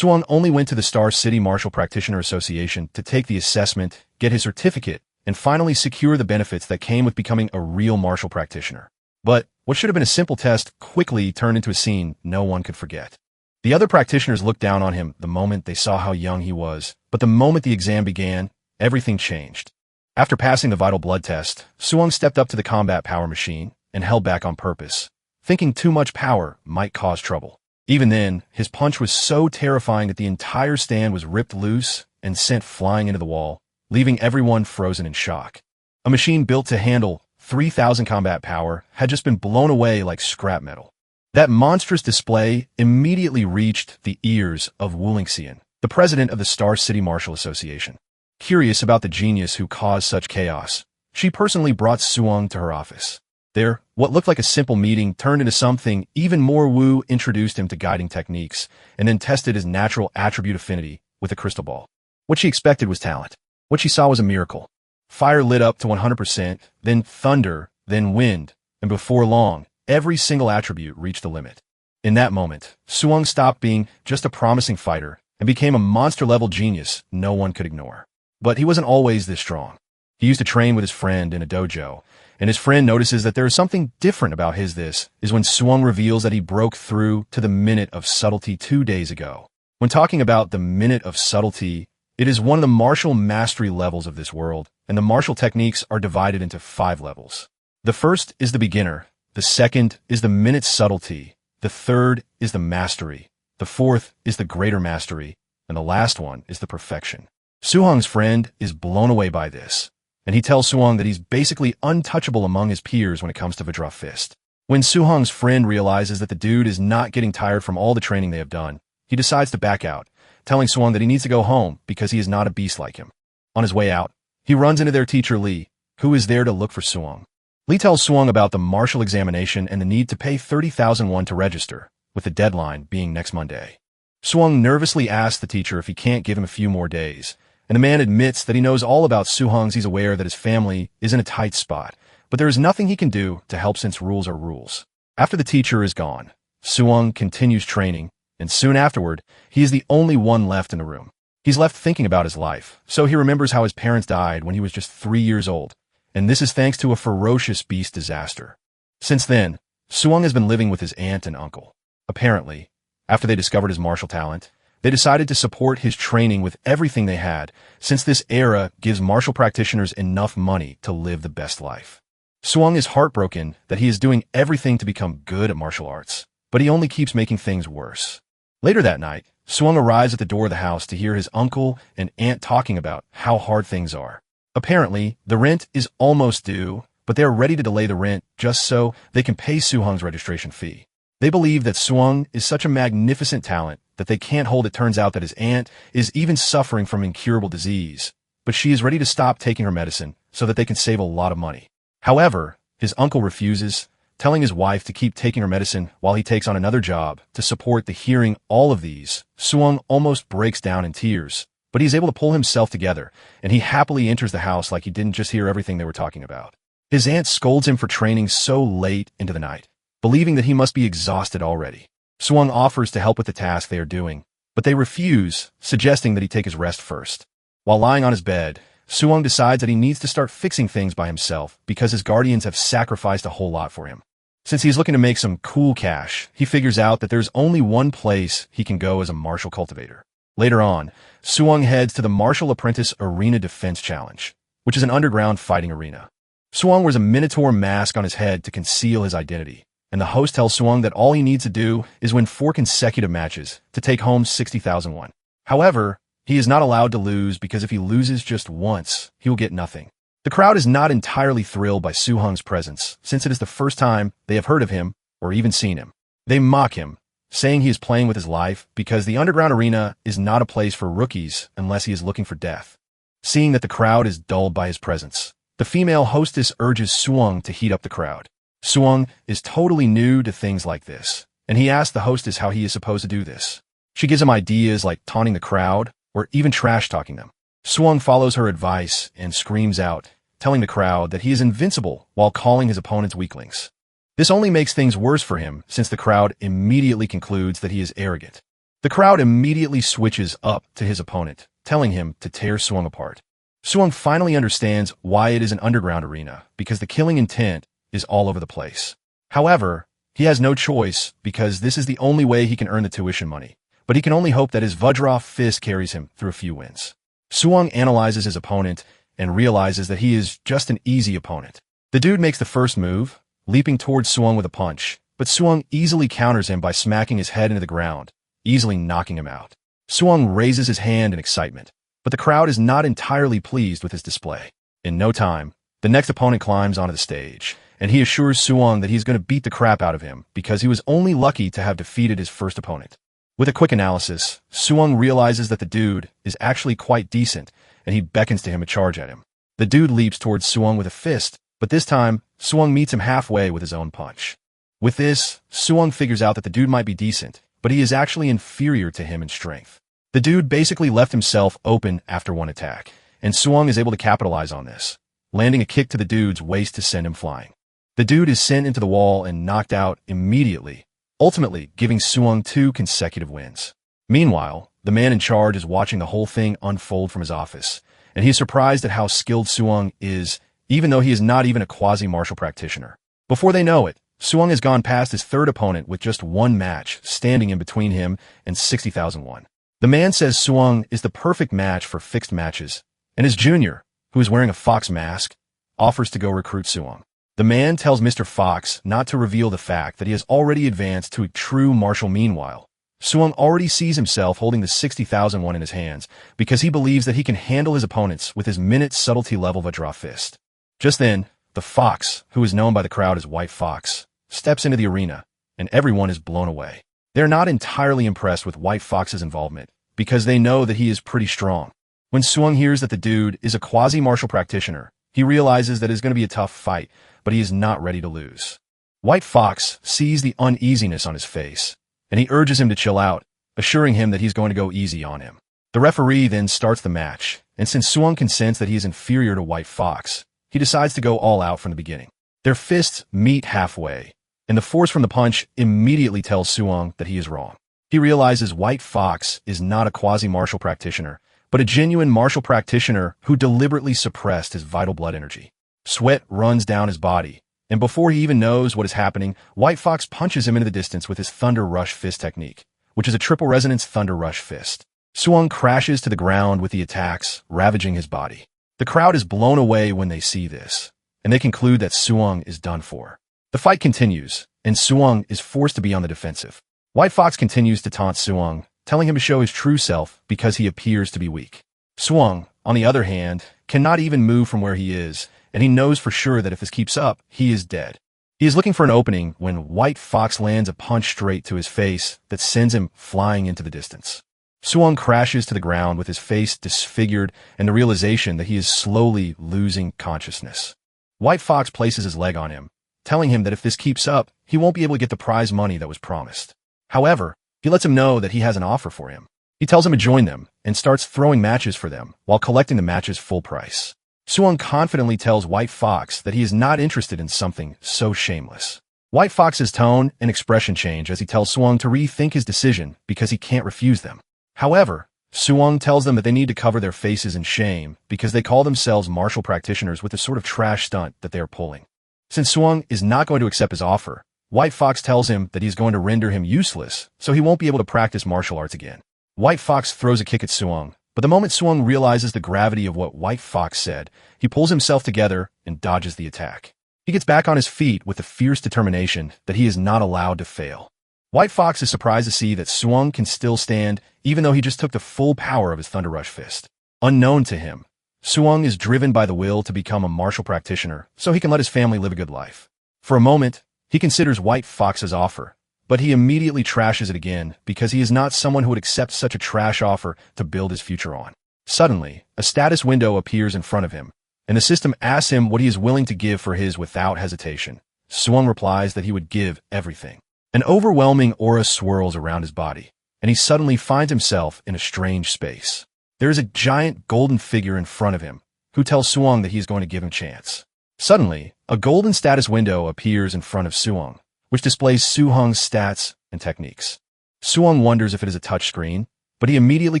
Suong only went to the Star City Martial Practitioner Association to take the assessment, get his certificate, and finally secure the benefits that came with becoming a real martial practitioner. But what should have been a simple test quickly turned into a scene no one could forget. The other practitioners looked down on him the moment they saw how young he was, but the moment the exam began, everything changed. After passing the vital blood test, Suong stepped up to the combat power machine and held back on purpose, thinking too much power might cause trouble. Even then, his punch was so terrifying that the entire stand was ripped loose and sent flying into the wall, leaving everyone frozen in shock. A machine built to handle 3,000 combat power had just been blown away like scrap metal. That monstrous display immediately reached the ears of Wu Lingxian, the president of the Star City Martial Association. Curious about the genius who caused such chaos, she personally brought Suong to her office. There, what looked like a simple meeting turned into something even more. Wu introduced him to guiding techniques and then tested his natural attribute affinity with a crystal ball. What she expected was talent. What she saw was a miracle. Fire lit up to 100%, then thunder, then wind, and before long, every single attribute reached the limit. In that moment, Suong stopped being just a promising fighter and became a monster-level genius no one could ignore. But he wasn't always this strong. He used to train with his friend in a dojo, and his friend notices that there is something different about this is when Suong reveals that he broke through to the minute of subtlety 2 days ago. When talking about the minute of subtlety, it is one of the martial mastery levels of this world, and the martial techniques are divided into 5 levels. The first is the beginner, the second is the minute subtlety, the third is the mastery, the fourth is the greater mastery, and the last one is the perfection. Suong's friend is blown away by this, and he tells Suong that he's basically untouchable among his peers when it comes to Vajra Fist. When Suong's friend realizes that the dude is not getting tired from all the training they have done, he decides to back out, telling Suong that he needs to go home because he is not a beast like him. On his way out, he runs into their teacher Li, who is there to look for Suong. Li tells Suong about the martial examination and the need to pay 30,000 won to register, with the deadline being next Monday. Suong nervously asks the teacher if he can't give him a few more days, and the man admits that he knows all about Suong's. He's aware that his family is in a tight spot, but there is nothing he can do to help since rules are rules. After the teacher is gone, Suong continues training, and soon afterward, he is the only one left in the room. He's left thinking about his life, so he remembers how his parents died when he was just 3 years old, and this is thanks to a ferocious beast disaster. Since then, Suong has been living with his aunt and uncle. Apparently, after they discovered his martial talent, they decided to support his training with everything they had, since this era gives martial practitioners enough money to live the best life. Suong is heartbroken that he is doing everything to become good at martial arts, but he only keeps making things worse. Later that night, Suong arrives at the door of the house to hear his uncle and aunt talking about how hard things are. Apparently, the rent is almost due, but they are ready to delay the rent just so they can pay Suong's registration fee. They believe that Suong is such a magnificent talent that they can't hold. It turns out that his aunt is even suffering from incurable disease, but she is ready to stop taking her medicine so that they can save a lot of money. However, his uncle refuses, telling his wife to keep taking her medicine while he takes on another job to support the hearing all of these. Suong almost breaks down in tears, but he's able to pull himself together, and he happily enters the house like he didn't just hear everything they were talking about. His aunt scolds him for training so late into the night, believing that he must be exhausted already. Suong offers to help with the task they are doing, but they refuse, suggesting that he take his rest first. While lying on his bed, Suong decides that he needs to start fixing things by himself because his guardians have sacrificed a whole lot for him. Since he's looking to make some cool cash, he figures out that there's only one place he can go as a martial cultivator. Later on, Suong heads to the Martial Apprentice Arena Defense Challenge, which is an underground fighting arena. Suong wears a minotaur mask on his head to conceal his identity, and the host tells Suong that all he needs to do is win 4 consecutive matches to take home 60,000 won. However, he is not allowed to lose because if he loses just once, he will get nothing. The crowd is not entirely thrilled by Suong's presence, since it is the first time they have heard of him or even seen him. They mock him, saying he is playing with his life because the underground arena is not a place for rookies unless he is looking for death. Seeing that the crowd is dulled by his presence, the female hostess urges Suong to heat up the crowd. Suong is totally new to things like this, and he asks the hostess how he is supposed to do this. She gives him ideas like taunting the crowd or even trash-talking them. Suong follows her advice and screams out, telling the crowd that he is invincible while calling his opponents weaklings. This only makes things worse for him since the crowd immediately concludes that he is arrogant. The crowd immediately switches up to his opponent, telling him to tear Suwon apart. Suwon finally understands why it is an underground arena, because the killing intent is all over the place. However, he has no choice because this is the only way he can earn the tuition money, but he can only hope that his Vajra fist carries him through a few wins. Suwon analyzes his opponent and realizes that he is just an easy opponent. The dude makes the first move, leaping towards Suwon with a punch, but Suwon easily counters him by smacking his head into the ground, easily knocking him out. Suwon raises his hand in excitement, but the crowd is not entirely pleased with his display. In no time, the next opponent climbs onto the stage, and he assures Suwon that he's going to beat the crap out of him because he was only lucky to have defeated his first opponent. With a quick analysis, Suwon realizes that the dude is actually quite decent, and he beckons to him to charge at him. The dude leaps towards Suwon with a fist, but this time, Suwon meets him halfway with his own punch. With this, Suwon figures out that the dude might be decent, but he is actually inferior to him in strength. The dude basically left himself open after one attack, and Suwon is able to capitalize on this, landing a kick to the dude's waist to send him flying. The dude is sent into the wall and knocked out immediately, ultimately giving Suwon 2 consecutive wins. Meanwhile, the man in charge is watching the whole thing unfold from his office, and he is surprised at how skilled Suwon is, even though he is not even a quasi-martial practitioner. Before they know it, Suwon has gone past his third opponent with just one match standing in between him and 60,000 won. The man says Suwon is the perfect match for fixed matches, and his junior, who is wearing a fox mask, offers to go recruit Suwon. The man tells Mr. Fox not to reveal the fact that he has already advanced to a true martial. Meanwhile, Suwon already sees himself holding the 60,000 won in his hands because he believes that he can handle his opponents with his minute subtlety level Vajra fist. Just then, the fox, who is known by the crowd as White Fox, steps into the arena, and everyone is blown away. They're not entirely impressed with White Fox's involvement because they know that he is pretty strong. When Suwon hears that the dude is a quasi-martial practitioner, he realizes that it's going to be a tough fight, but he is not ready to lose. White Fox sees the uneasiness on his face, and he urges him to chill out, assuring him that he's going to go easy on him. The referee then starts the match, and since Suwon can sense that he is inferior to White Fox, he decides to go all out from the beginning. Their fists meet halfway, and the force from the punch immediately tells Suwon that he is wrong. He realizes White Fox is not a quasi-martial practitioner, but a genuine martial practitioner who deliberately suppressed his vital blood energy. Sweat runs down his body, and before he even knows what is happening, White Fox punches him into the distance with his Thunder Rush Fist technique, which is a triple resonance Thunder Rush Fist. Suwon crashes to the ground with the attacks, ravaging his body. The crowd is blown away when they see this, and they conclude that Suwon is done for. The fight continues, and Suwon is forced to be on the defensive. White Fox continues to taunt Suwon, telling him to show his true self because he appears to be weak. Suwon, on the other hand, cannot even move from where he is, and he knows for sure that if this keeps up, he is dead. He is looking for an opening when White Fox lands a punch straight to his face that sends him flying into the distance. Suwon crashes to the ground with his face disfigured and the realization that he is slowly losing consciousness. White Fox places his leg on him, telling him that if this keeps up, he won't be able to get the prize money that was promised. However, he lets him know that he has an offer for him. He tells him to join them and starts throwing matches for them while collecting the matches full price. Suwon confidently tells White Fox that he is not interested in something so shameless. White Fox's tone and expression change as he tells Suwon to rethink his decision because he can't refuse them. However, Suwon tells them that they need to cover their faces in shame because they call themselves martial practitioners with the sort of trash stunt that they are pulling. Since Suwon is not going to accept his offer, White Fox tells him that he's going to render him useless, so he won't be able to practice martial arts again. White Fox throws a kick at Suwon, but the moment Suwon realizes the gravity of what White Fox said, he pulls himself together and dodges the attack. He gets back on his feet with the fierce determination that he is not allowed to fail. White Fox is surprised to see that Suwon can still stand even though he just took the full power of his Thunder Rush Fist. Unknown to him, Suwon is driven by the will to become a martial practitioner so he can let his family live a good life. For a moment, he considers White Fox's offer, but he immediately trashes it again because he is not someone who would accept such a trash offer to build his future on. Suddenly, a status window appears in front of him, and the system asks him what he is willing to give for his without hesitation. Suwon replies that he would give everything. An overwhelming aura swirls around his body, and he suddenly finds himself in a strange space. There is a giant golden figure in front of him, who tells Suwon that he is going to give him a chance. Suddenly, a golden status window appears in front of Suwon, which displays Suhong's stats and techniques. Suong wonders if it is a touch screen, but he immediately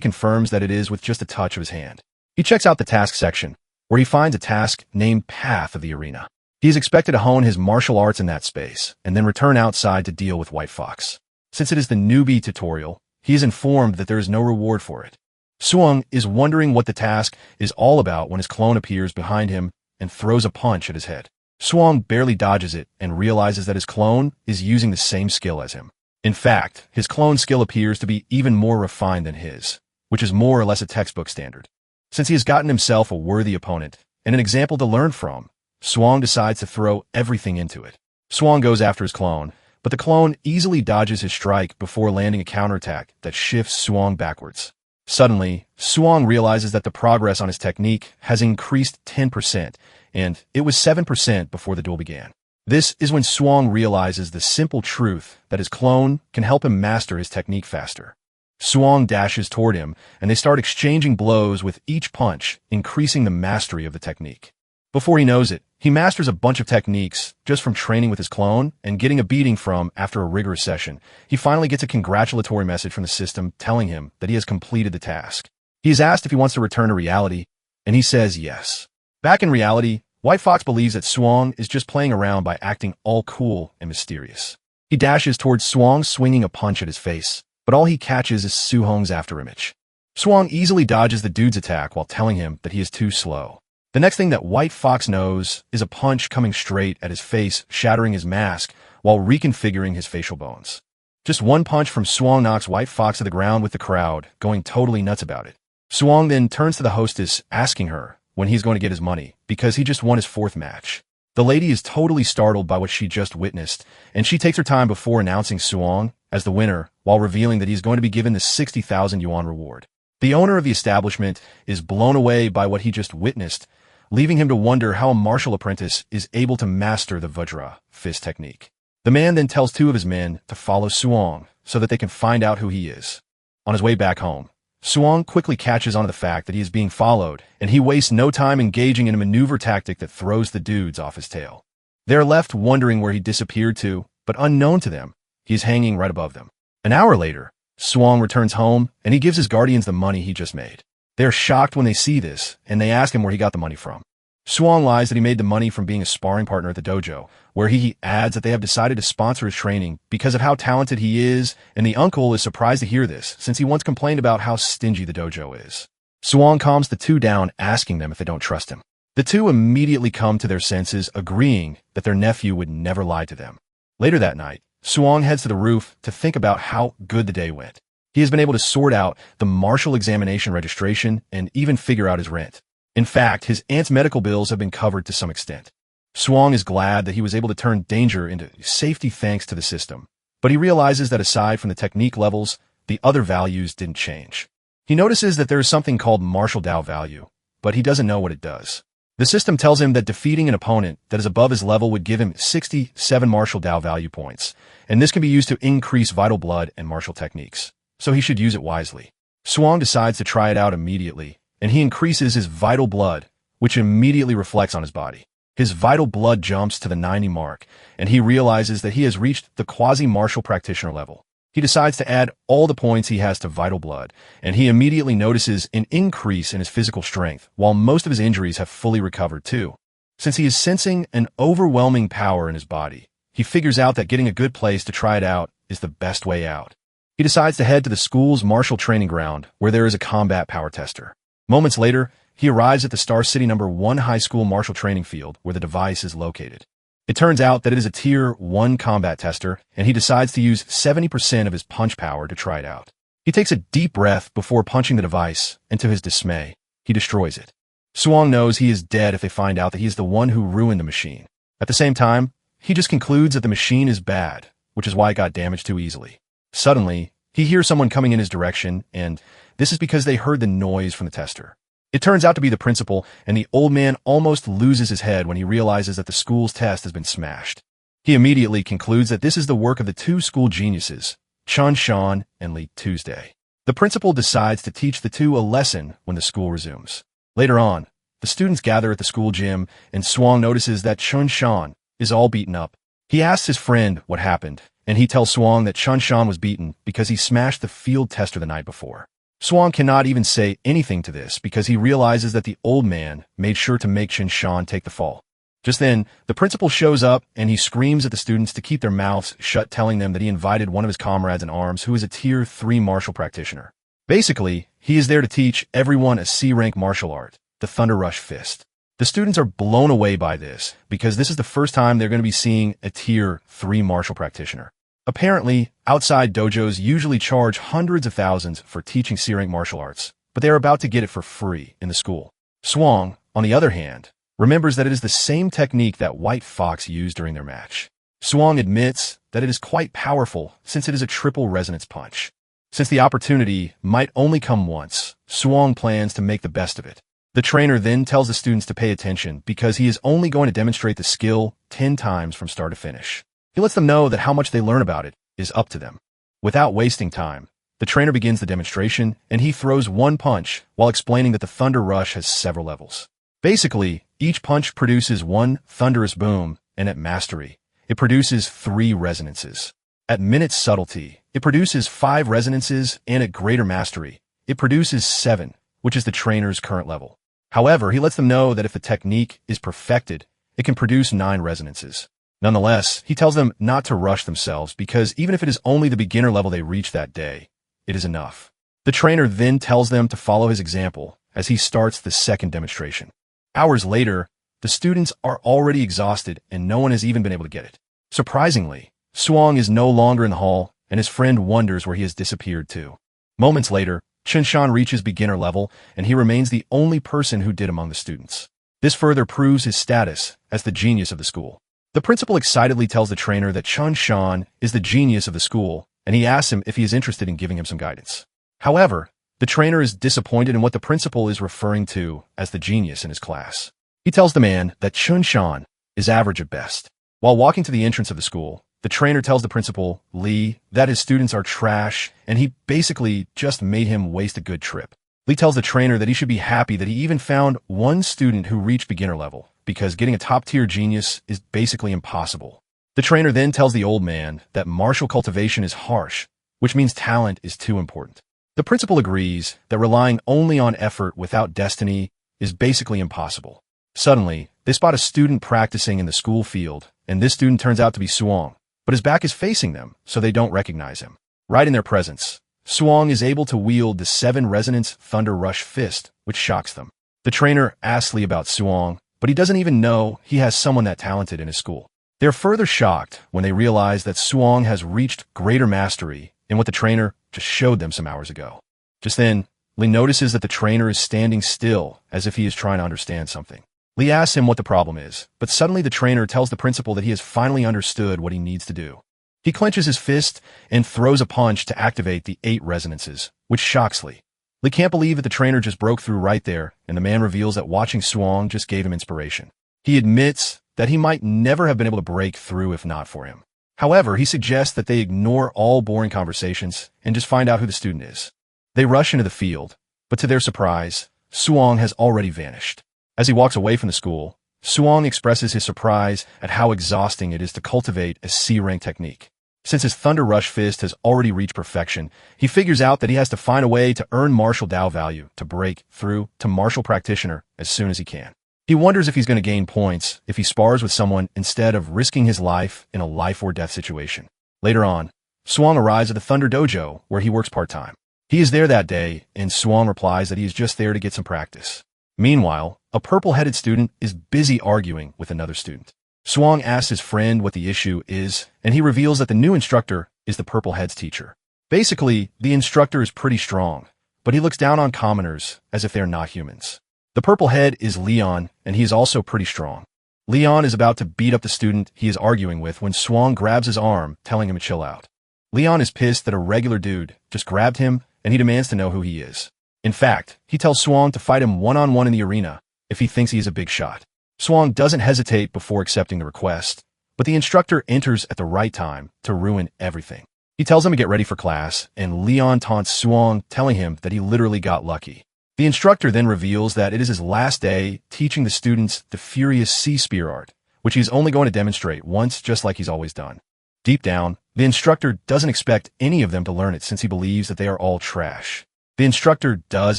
confirms that it is with just a touch of his hand. He checks out the task section, where he finds a task named Path of the Arena. He is expected to hone his martial arts in that space, and then return outside to deal with White Fox. Since it is the newbie tutorial, he is informed that there is no reward for it. Suong is wondering what the task is all about when his clone appears behind him and throws a punch at his head. Suong barely dodges it and realizes that his clone is using the same skill as him. In fact, his clone's skill appears to be even more refined than his, which is more or less a textbook standard. Since he has gotten himself a worthy opponent and an example to learn from, Suong decides to throw everything into it. Suong goes after his clone, but the clone easily dodges his strike before landing a counterattack that shifts Suong backwards. Suddenly, Suong realizes that the progress on his technique has increased 10%, and it was 7% before the duel began. This is when Suong realizes the simple truth that his clone can help him master his technique faster. Suong dashes toward him, and they start exchanging blows with each punch, increasing the mastery of the technique. Before he knows it, he masters a bunch of techniques just from training with his clone and getting a beating from after a rigorous session. He finally gets a congratulatory message from the system telling him that he has completed the task. He is asked if he wants to return to reality, and he says yes. Back in reality, White Fox believes that Suong is just playing around by acting all cool and mysterious. He dashes towards Suong, swinging a punch at his face, but all he catches is Suhong's afterimage. Suong easily dodges the dude's attack while telling him that he is too slow. The next thing that White Fox knows is a punch coming straight at his face, shattering his mask while reconfiguring his facial bones. Just one punch from Suong knocks White Fox to the ground with the crowd going totally nuts about it. Suong then turns to the hostess, asking her when he's going to get his money, because he just won his 4th match. The lady is totally startled by what she just witnessed, and she takes her time before announcing Suong as the winner, while revealing that he's going to be given the 60,000 yuan reward. The owner of the establishment is blown away by what he just witnessed, leaving him to wonder how a martial apprentice is able to master the Vajra fist technique. The man then tells 2 of his men to follow Suong so that they can find out who he is. On his way back home, Suong quickly catches on to the fact that he is being followed, and he wastes no time engaging in a maneuver tactic that throws the dudes off his tail. They are left wondering where he disappeared to, but unknown to them, he is hanging right above them. An hour later, Suong returns home, and he gives his guardians the money he just made. They are shocked when they see this, and they ask him where he got the money from. Suong lies that he made the money from being a sparring partner at the dojo, where he adds that they have decided to sponsor his training because of how talented he is, and the uncle is surprised to hear this, since he once complained about how stingy the dojo is. Suong calms the 2 down, asking them if they don't trust him. The 2 immediately come to their senses, agreeing that their nephew would never lie to them. Later that night, Suong heads to the roof to think about how good the day went. He has been able to sort out the martial examination registration and even figure out his rent. In fact, his aunt's medical bills have been covered to some extent. Suong is glad that he was able to turn danger into safety thanks to the system, but he realizes that aside from the technique levels, the other values didn't change. He notices that there is something called martial Dao value, but he doesn't know what it does. The system tells him that defeating an opponent that is above his level would give him 67 martial Dao value points, and this can be used to increase vital blood and martial techniques, so he should use it wisely. Suong decides to try it out immediately, and he increases his vital blood, which immediately reflects on his body. His vital blood jumps to the 90 mark, and he realizes that he has reached the quasi-martial practitioner level. He decides to add all the points he has to vital blood, and he immediately notices an increase in his physical strength, while most of his injuries have fully recovered too. Since he is sensing an overwhelming power in his body, he figures out that getting a good place to try it out is the best way out. He decides to head to the school's martial training ground, where there is a combat power tester. Moments later, he arrives at the Star City No. 1 high school martial training field where the device is located. It turns out that it is a Tier 1 combat tester, and he decides to use 70% of his punch power to try it out. He takes a deep breath before punching the device, and to his dismay, he destroys it. Suong knows he is dead if they find out that he is the one who ruined the machine. At the same time, he just concludes that the machine is bad, which is why it got damaged too easily. Suddenly, he hears someone coming in his direction, and this is because they heard the noise from the tester. It turns out to be the principal, and the old man almost loses his head when he realizes that the school's test has been smashed. He immediately concludes that this is the work of the 2 school geniuses, Chun Shan and Li Tuesday. The principal decides to teach the 2 a lesson when the school resumes. Later on, the students gather at the school gym, and Suong notices that Chun Shan is all beaten up. He asks his friend what happened, and he tells Suang that Chun Shan was beaten because he smashed the field tester the night before. Suang cannot even say anything to this because he realizes that the old man made sure to make Chun Shan take the fall. Just then, the principal shows up and he screams at the students to keep their mouths shut, telling them that he invited one of his comrades in arms who is a Tier 3 martial practitioner. Basically, he is there to teach everyone a C-rank martial art, the Thunder Rush Fist. The students are blown away by this because this is the first time they're going to be seeing a Tier 3 martial practitioner. Apparently, outside dojos usually charge hundreds of thousands for teaching C-rank martial arts, but they are about to get it for free in the school. Suang, on the other hand, remembers that it is the same technique that White Fox used during their match. Suang admits that it is quite powerful since it is a triple resonance punch. Since the opportunity might only come once, Suang plans to make the best of it. The trainer then tells the students to pay attention because he is only going to demonstrate the skill 10 times from start to finish. He lets them know that how much they learn about it is up to them. Without wasting time, the trainer begins the demonstration, and he throws one punch while explaining that the Thunder Rush has several levels. Basically, each punch produces one thunderous boom, and at mastery, it produces 3 resonances. At minute subtlety, it produces 5 resonances, and at greater mastery, it produces 7, which is the trainer's current level. However, he lets them know that if the technique is perfected, it can produce 9 resonances. Nonetheless, he tells them not to rush themselves because even if it is only the beginner level they reach that day, it is enough. The trainer then tells them to follow his example as he starts the second demonstration. Hours later, the students are already exhausted and no one has even been able to get it. Surprisingly, Suang is no longer in the hall and his friend wonders where he has disappeared to. Moments later, Chun Shan reaches beginner level and he remains the only person who did among the students. This further proves his status as the genius of the school. The principal excitedly tells the trainer that Chun Shan is the genius of the school, and he asks him if he is interested in giving him some guidance. However, the trainer is disappointed in what the principal is referring to as the genius in his class. He tells the man that Chun Shan is average at best. While walking to the entrance of the school, the trainer tells the principal, Lee, that his students are trash, and he basically just made him waste a good trip. Lee tells the trainer that he should be happy that he even found one student who reached beginner level, because getting a top-tier genius is basically impossible. The trainer then tells the old man that martial cultivation is harsh, which means talent is too important. The principal agrees that relying only on effort without destiny is basically impossible. Suddenly, they spot a student practicing in the school field, and this student turns out to be Suang, but his back is facing them, so they don't recognize him. Right in their presence, Suang is able to wield the 7-resonance Thunder Rush Fist, which shocks them. The trainer asks Lee about Suang, but he doesn't even know he has someone that talented in his school. They are further shocked when they realize that Suang has reached greater mastery in what the trainer just showed them some hours ago. Just then, Lee notices that the trainer is standing still as if he is trying to understand something. Lee asks him what the problem is, but suddenly the trainer tells the principal that he has finally understood what he needs to do. He clenches his fist and throws a punch to activate the 8 resonances, which shocks Lee. Lee can't believe that the trainer just broke through right there, and the man reveals that watching Suang just gave him inspiration. He admits that he might never have been able to break through if not for him. However, he suggests that they ignore all boring conversations and just find out who the student is. They rush into the field, but to their surprise, Suang has already vanished. As he walks away from the school, Suang expresses his surprise at how exhausting it is to cultivate a C-rank technique. Since his Thunder Rush Fist has already reached perfection, he figures out that he has to find a way to earn martial Dao value to break through to martial practitioner as soon as he can. He wonders if he's going to gain points if he spars with someone instead of risking his life in a life-or-death situation. Later on, Suang arrives at the Thunder Dojo where he works part-time. He is there that day, and Suang replies that he is just there to get some practice. Meanwhile, a purple-headed student is busy arguing with another student. Suang asks his friend what the issue is, and he reveals that the new instructor is the purple head's teacher. Basically, the instructor is pretty strong, but he looks down on commoners as if they're not humans. The purple head is Leon, and he is also pretty strong. Leon is about to beat up the student he is arguing with when Suang grabs his arm, telling him to chill out. Leon is pissed that a regular dude just grabbed him, and he demands to know who he is. In fact, he tells Suang to fight him one-on-one in the arena if he thinks he is a big shot. Suang doesn't hesitate before accepting the request, but the instructor enters at the right time to ruin everything. He tells him to get ready for class, and Leon taunts Suang, telling him that he literally got lucky. The instructor then reveals that it is his last day teaching the students the furious sea spear art, which he's only going to demonstrate once just like he's always done. Deep down, The instructor doesn't expect any of them to learn it since he believes that they are all trash. The instructor does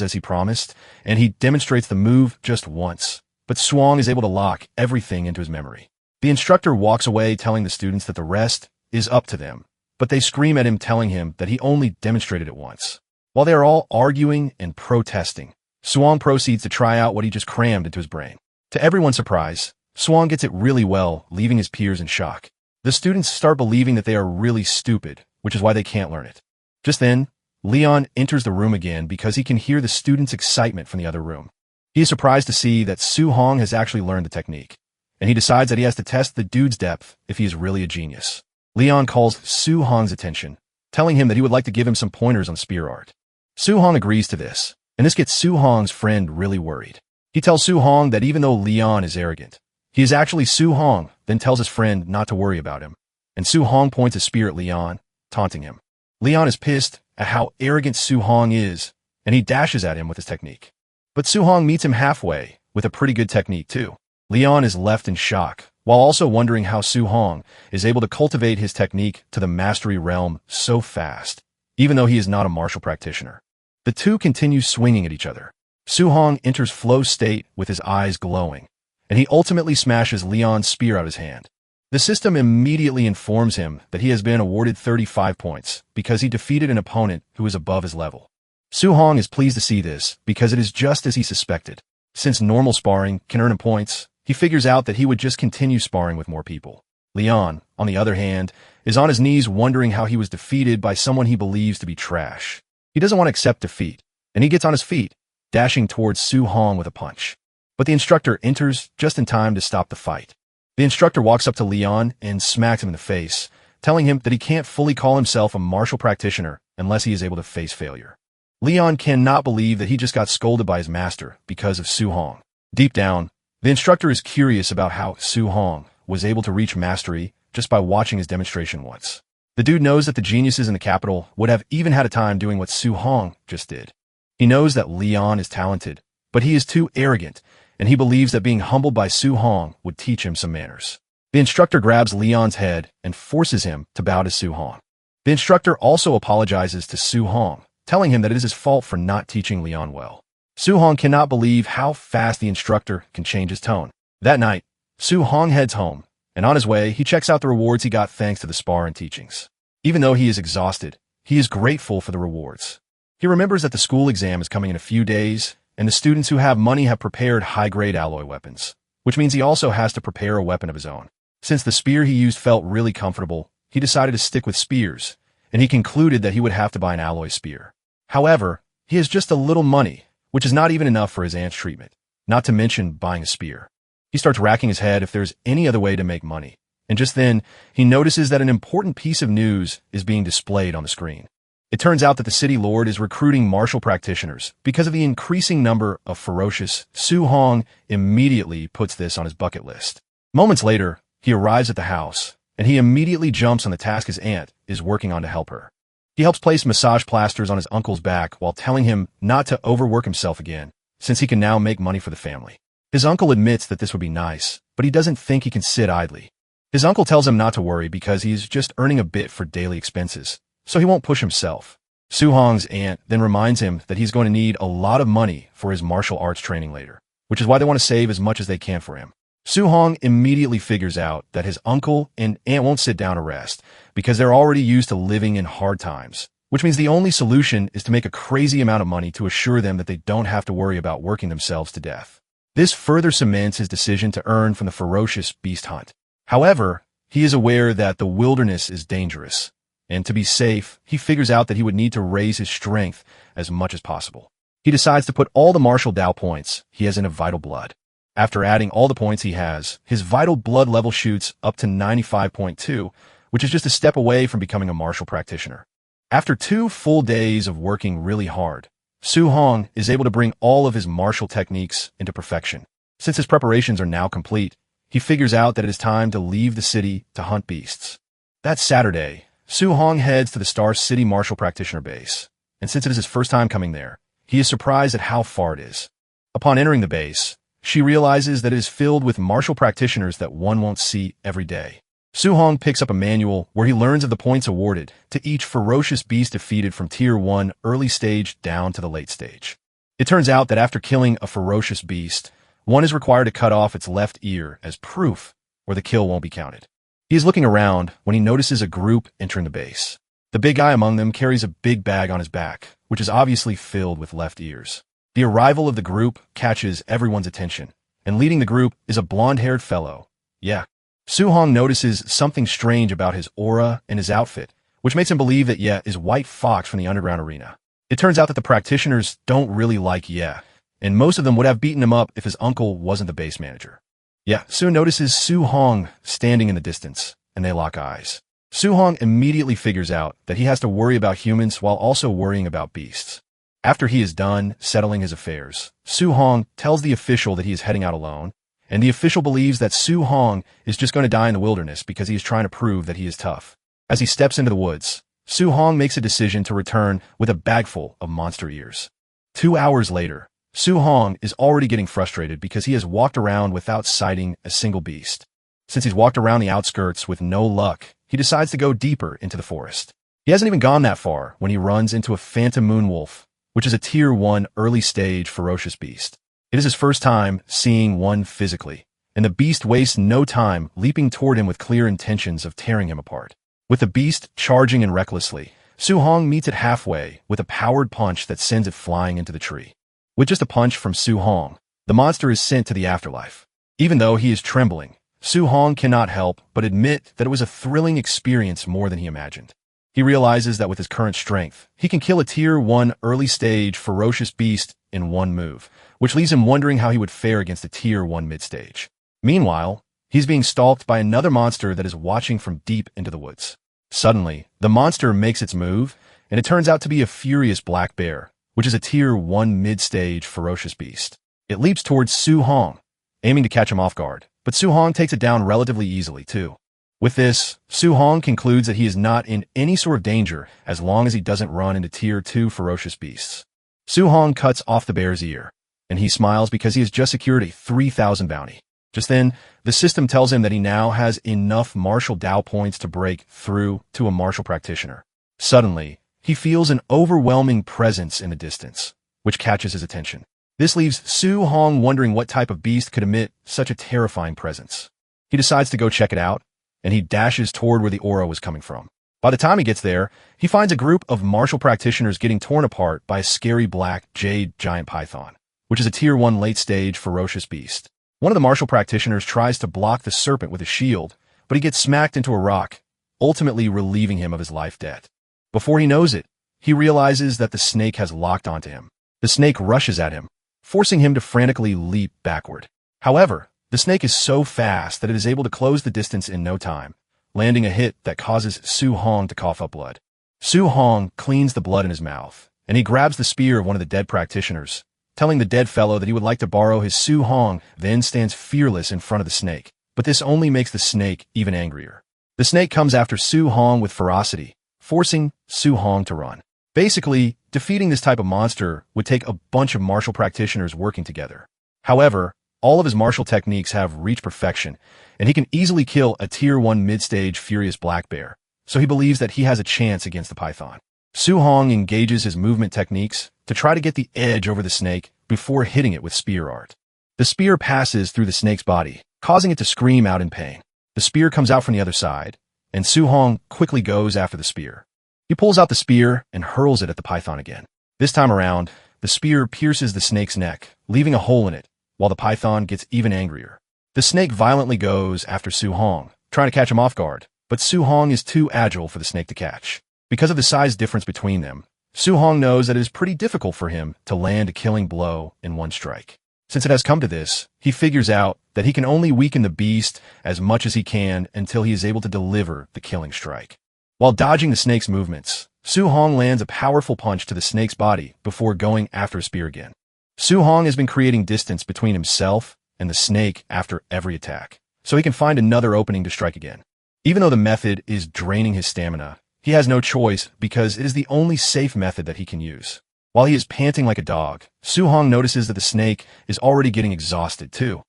as he promised, and he demonstrates the move just once, but Suong is able to lock everything into his memory. The instructor walks away telling the students that the rest is up to them, but they scream at him telling him that he only demonstrated it once. While they are all arguing and protesting, Suong proceeds to try out what he just crammed into his brain. To everyone's surprise, Suong gets it really well, leaving his peers in shock. The students start believing that they are really stupid, which is why they can't learn it. Just then, Leon enters the room again because he can hear the students' excitement from the other room. He is surprised to see that Su Hong has actually learned the technique, and he decides that he has to test the dude's depth if he is really a genius. Leon calls Su Hong's attention, telling him that he would like to give him some pointers on spear art. Su Hong agrees to this, and this gets Su Hong's friend really worried. He tells Su Hong that even though Leon is arrogant, he is actually Su Hong, then tells his friend not to worry about him, and Su Hong points his spear at Leon, taunting him. Leon is pissed at how arrogant Su Hong is, and he dashes at him with his technique. But Su Hong meets him halfway, with a pretty good technique too. Leon is left in shock, while also wondering how Su Hong is able to cultivate his technique to the mastery realm so fast, even though he is not a martial practitioner. The two continue swinging at each other. Su Hong enters flow state with his eyes glowing, and he ultimately smashes Leon's spear out of his hand. The system immediately informs him that he has been awarded 35 points because he defeated an opponent who is above his level. Su Hong is pleased to see this because it is just as he suspected. Since normal sparring can earn him points, he figures out that he would just continue sparring with more people. Leon, on the other hand, is on his knees wondering how he was defeated by someone he believes to be trash. He doesn't want to accept defeat, and he gets on his feet, dashing towards Su Hong with a punch. But the instructor enters just in time to stop the fight. The instructor walks up to Leon and smacks him in the face, telling him that he can't fully call himself a martial practitioner unless he is able to face failure. Leon cannot believe that he just got scolded by his master because of Su Hong. Deep down, the instructor is curious about how Su Hong was able to reach mastery just by watching his demonstration once. The dude knows that the geniuses in the capital would have even had a time doing what Su Hong just did. He knows that Leon is talented, but he is too arrogant, and he believes that being humbled by Su Hong would teach him some manners. The instructor grabs Leon's head and forces him to bow to Su Hong. The instructor also apologizes to Su Hong, telling him that it is his fault for not teaching Leon well. Su Hong cannot believe how fast the instructor can change his tone. That night, Su Hong heads home, and on his way, he checks out the rewards he got thanks to the spar and teachings. Even though he is exhausted, he is grateful for the rewards. He remembers that the school exam is coming in a few days, and the students who have money have prepared high-grade alloy weapons, which means he also has to prepare a weapon of his own. Since the spear he used felt really comfortable, he decided to stick with spears, and he concluded that he would have to buy an alloy spear. However, he has just a little money, which is not even enough for his aunt's treatment, not to mention buying a spear. He starts racking his head if there's any other way to make money, and just then, he notices that an important piece of news is being displayed on the screen. It turns out that the city lord is recruiting martial practitioners because of the increasing number of ferocious. Su Hong immediately puts this on his bucket list. Moments later, he arrives at the house, and he immediately jumps on the task his aunt is working on to help her. He helps place massage plasters on his uncle's back while telling him not to overwork himself again, since he can now make money for the family. His uncle admits that this would be nice, but he doesn't think he can sit idly. His uncle tells him not to worry because he's just earning a bit for daily expenses, so he won't push himself. Su Hong's aunt then reminds him that he's going to need a lot of money for his martial arts training later, which is why they want to save as much as they can for him. Su Hong immediately figures out that his uncle and aunt won't sit down to rest because they're already used to living in hard times, which means the only solution is to make a crazy amount of money to assure them that they don't have to worry about working themselves to death. This further cements his decision to earn from the ferocious beast hunt. However, he is aware that the wilderness is dangerous, and to be safe, he figures out that he would need to raise his strength as much as possible. He decides to put all the martial Dao points he has in a vital blood. After adding all the points he has, his vital blood level shoots up to 95.2, which is just a step away from becoming a martial practitioner. After 2 full days of working really hard, Su Hong is able to bring all of his martial techniques into perfection. Since his preparations are now complete, he figures out that it is time to leave the city to hunt beasts. That Saturday, Su Hong heads to the Star City Martial Practitioner base, and since it is his first time coming there, he is surprised at how far it is. Upon entering the base, she realizes that it is filled with martial practitioners that one won't see every day. Su Hong picks up a manual where he learns of the points awarded to each ferocious beast defeated from Tier 1 early stage down to the late stage. It turns out that after killing a ferocious beast, one is required to cut off its left ear as proof, or the kill won't be counted. He is looking around when he notices a group entering the base. The big guy among them carries a big bag on his back, which is obviously filled with left ears. The arrival of the group catches everyone's attention, and leading the group is a blonde-haired fellow. Yeah. Su Hong notices something strange about his aura and his outfit, which makes him believe that Ye is White Fox from the underground arena. It turns out that the practitioners don't really like Ye, and most of them would have beaten him up if his uncle wasn't the base manager. Ye soon notices Su Hong standing in the distance, and they lock eyes. Su Hong immediately figures out that he has to worry about humans while also worrying about beasts. After he is done settling his affairs, Su Hong tells the official that he is heading out alone, and the official believes that Su Hong is just going to die in the wilderness because he is trying to prove that he is tough. As he steps into the woods, Su Hong makes a decision to return with a bag full of monster ears. 2 hours later, Su Hong is already getting frustrated because he has walked around without sighting a single beast. Since he's walked around the outskirts with no luck, he decides to go deeper into the forest. He hasn't even gone that far when he runs into a phantom moon wolf, which is a Tier 1 early stage ferocious beast. It is his first time seeing one physically, and the beast wastes no time leaping toward him with clear intentions of tearing him apart. With the beast charging in recklessly, Su Hong meets it halfway with a powered punch that sends it flying into the tree. With just a punch from Su Hong, the monster is sent to the afterlife. Even though he is trembling, Su Hong cannot help but admit that it was a thrilling experience more than he imagined. He realizes that with his current strength, he can kill a Tier 1 early stage ferocious beast in one move, which leaves him wondering how he would fare against a Tier 1 mid-stage. Meanwhile, he's being stalked by another monster that is watching from deep into the woods. Suddenly, the monster makes its move, and it turns out to be a furious black bear, which is a Tier 1 mid-stage ferocious beast. It leaps towards Su Hong, aiming to catch him off guard, but Su Hong takes it down relatively easily, too. With this, Su Hong concludes that he is not in any sort of danger as long as he doesn't run into Tier 2 ferocious beasts. Su Hong cuts off the bear's ear, and he smiles because he has just secured a 3,000 bounty. Just then, the system tells him that he now has enough martial Dao points to break through to a martial practitioner. Suddenly, he feels an overwhelming presence in the distance, which catches his attention. This leaves Su Hong wondering what type of beast could emit such a terrifying presence. He decides to go check it out, and he dashes toward where the aura was coming from. By the time he gets there, he finds a group of martial practitioners getting torn apart by a scary black jade giant python, which is a Tier 1 late-stage ferocious beast. One of the martial practitioners tries to block the serpent with a shield, but he gets smacked into a rock, ultimately relieving him of his life debt. Before he knows it, he realizes that the snake has locked onto him. The snake rushes at him, forcing him to frantically leap backward. However, the snake is so fast that it is able to close the distance in no time, landing a hit that causes Su Hong to cough up blood. Su Hong cleans the blood in his mouth, and he grabs the spear of one of the dead practitioners, telling the dead fellow that he would like to borrow his. Su Hong then stands fearless in front of the snake, but this only makes the snake even angrier. The snake comes after Su Hong with ferocity, forcing Su Hong to run. Basically, defeating this type of monster would take a bunch of martial practitioners working together. However, all of his martial techniques have reached perfection, and he can easily kill a Tier 1 mid-stage furious black bear, so he believes that he has a chance against the python. Su Hong engages his movement techniques to try to get the edge over the snake before hitting it with spear art. The spear passes through the snake's body, causing it to scream out in pain. The spear comes out from the other side, and Su Hong quickly goes after the spear. He pulls out the spear and hurls it at the python again. This time around, the spear pierces the snake's neck, leaving a hole in it, while the python gets even angrier. The snake violently goes after Su Hong, trying to catch him off guard, but Su Hong is too agile for the snake to catch. Because of the size difference between them, Su Hong knows that it is pretty difficult for him to land a killing blow in one strike. Since it has come to this, he figures out that he can only weaken the beast as much as he can until he is able to deliver the killing strike. While dodging the snake's movements, Su Hong lands a powerful punch to the snake's body before going after a spear again. Su Hong has been creating distance between himself and the snake after every attack, so he can find another opening to strike again. Even though the method is draining his stamina, he has no choice because it is the only safe method that he can use. While he is panting like a dog, Su Hong notices that the snake is already getting exhausted too.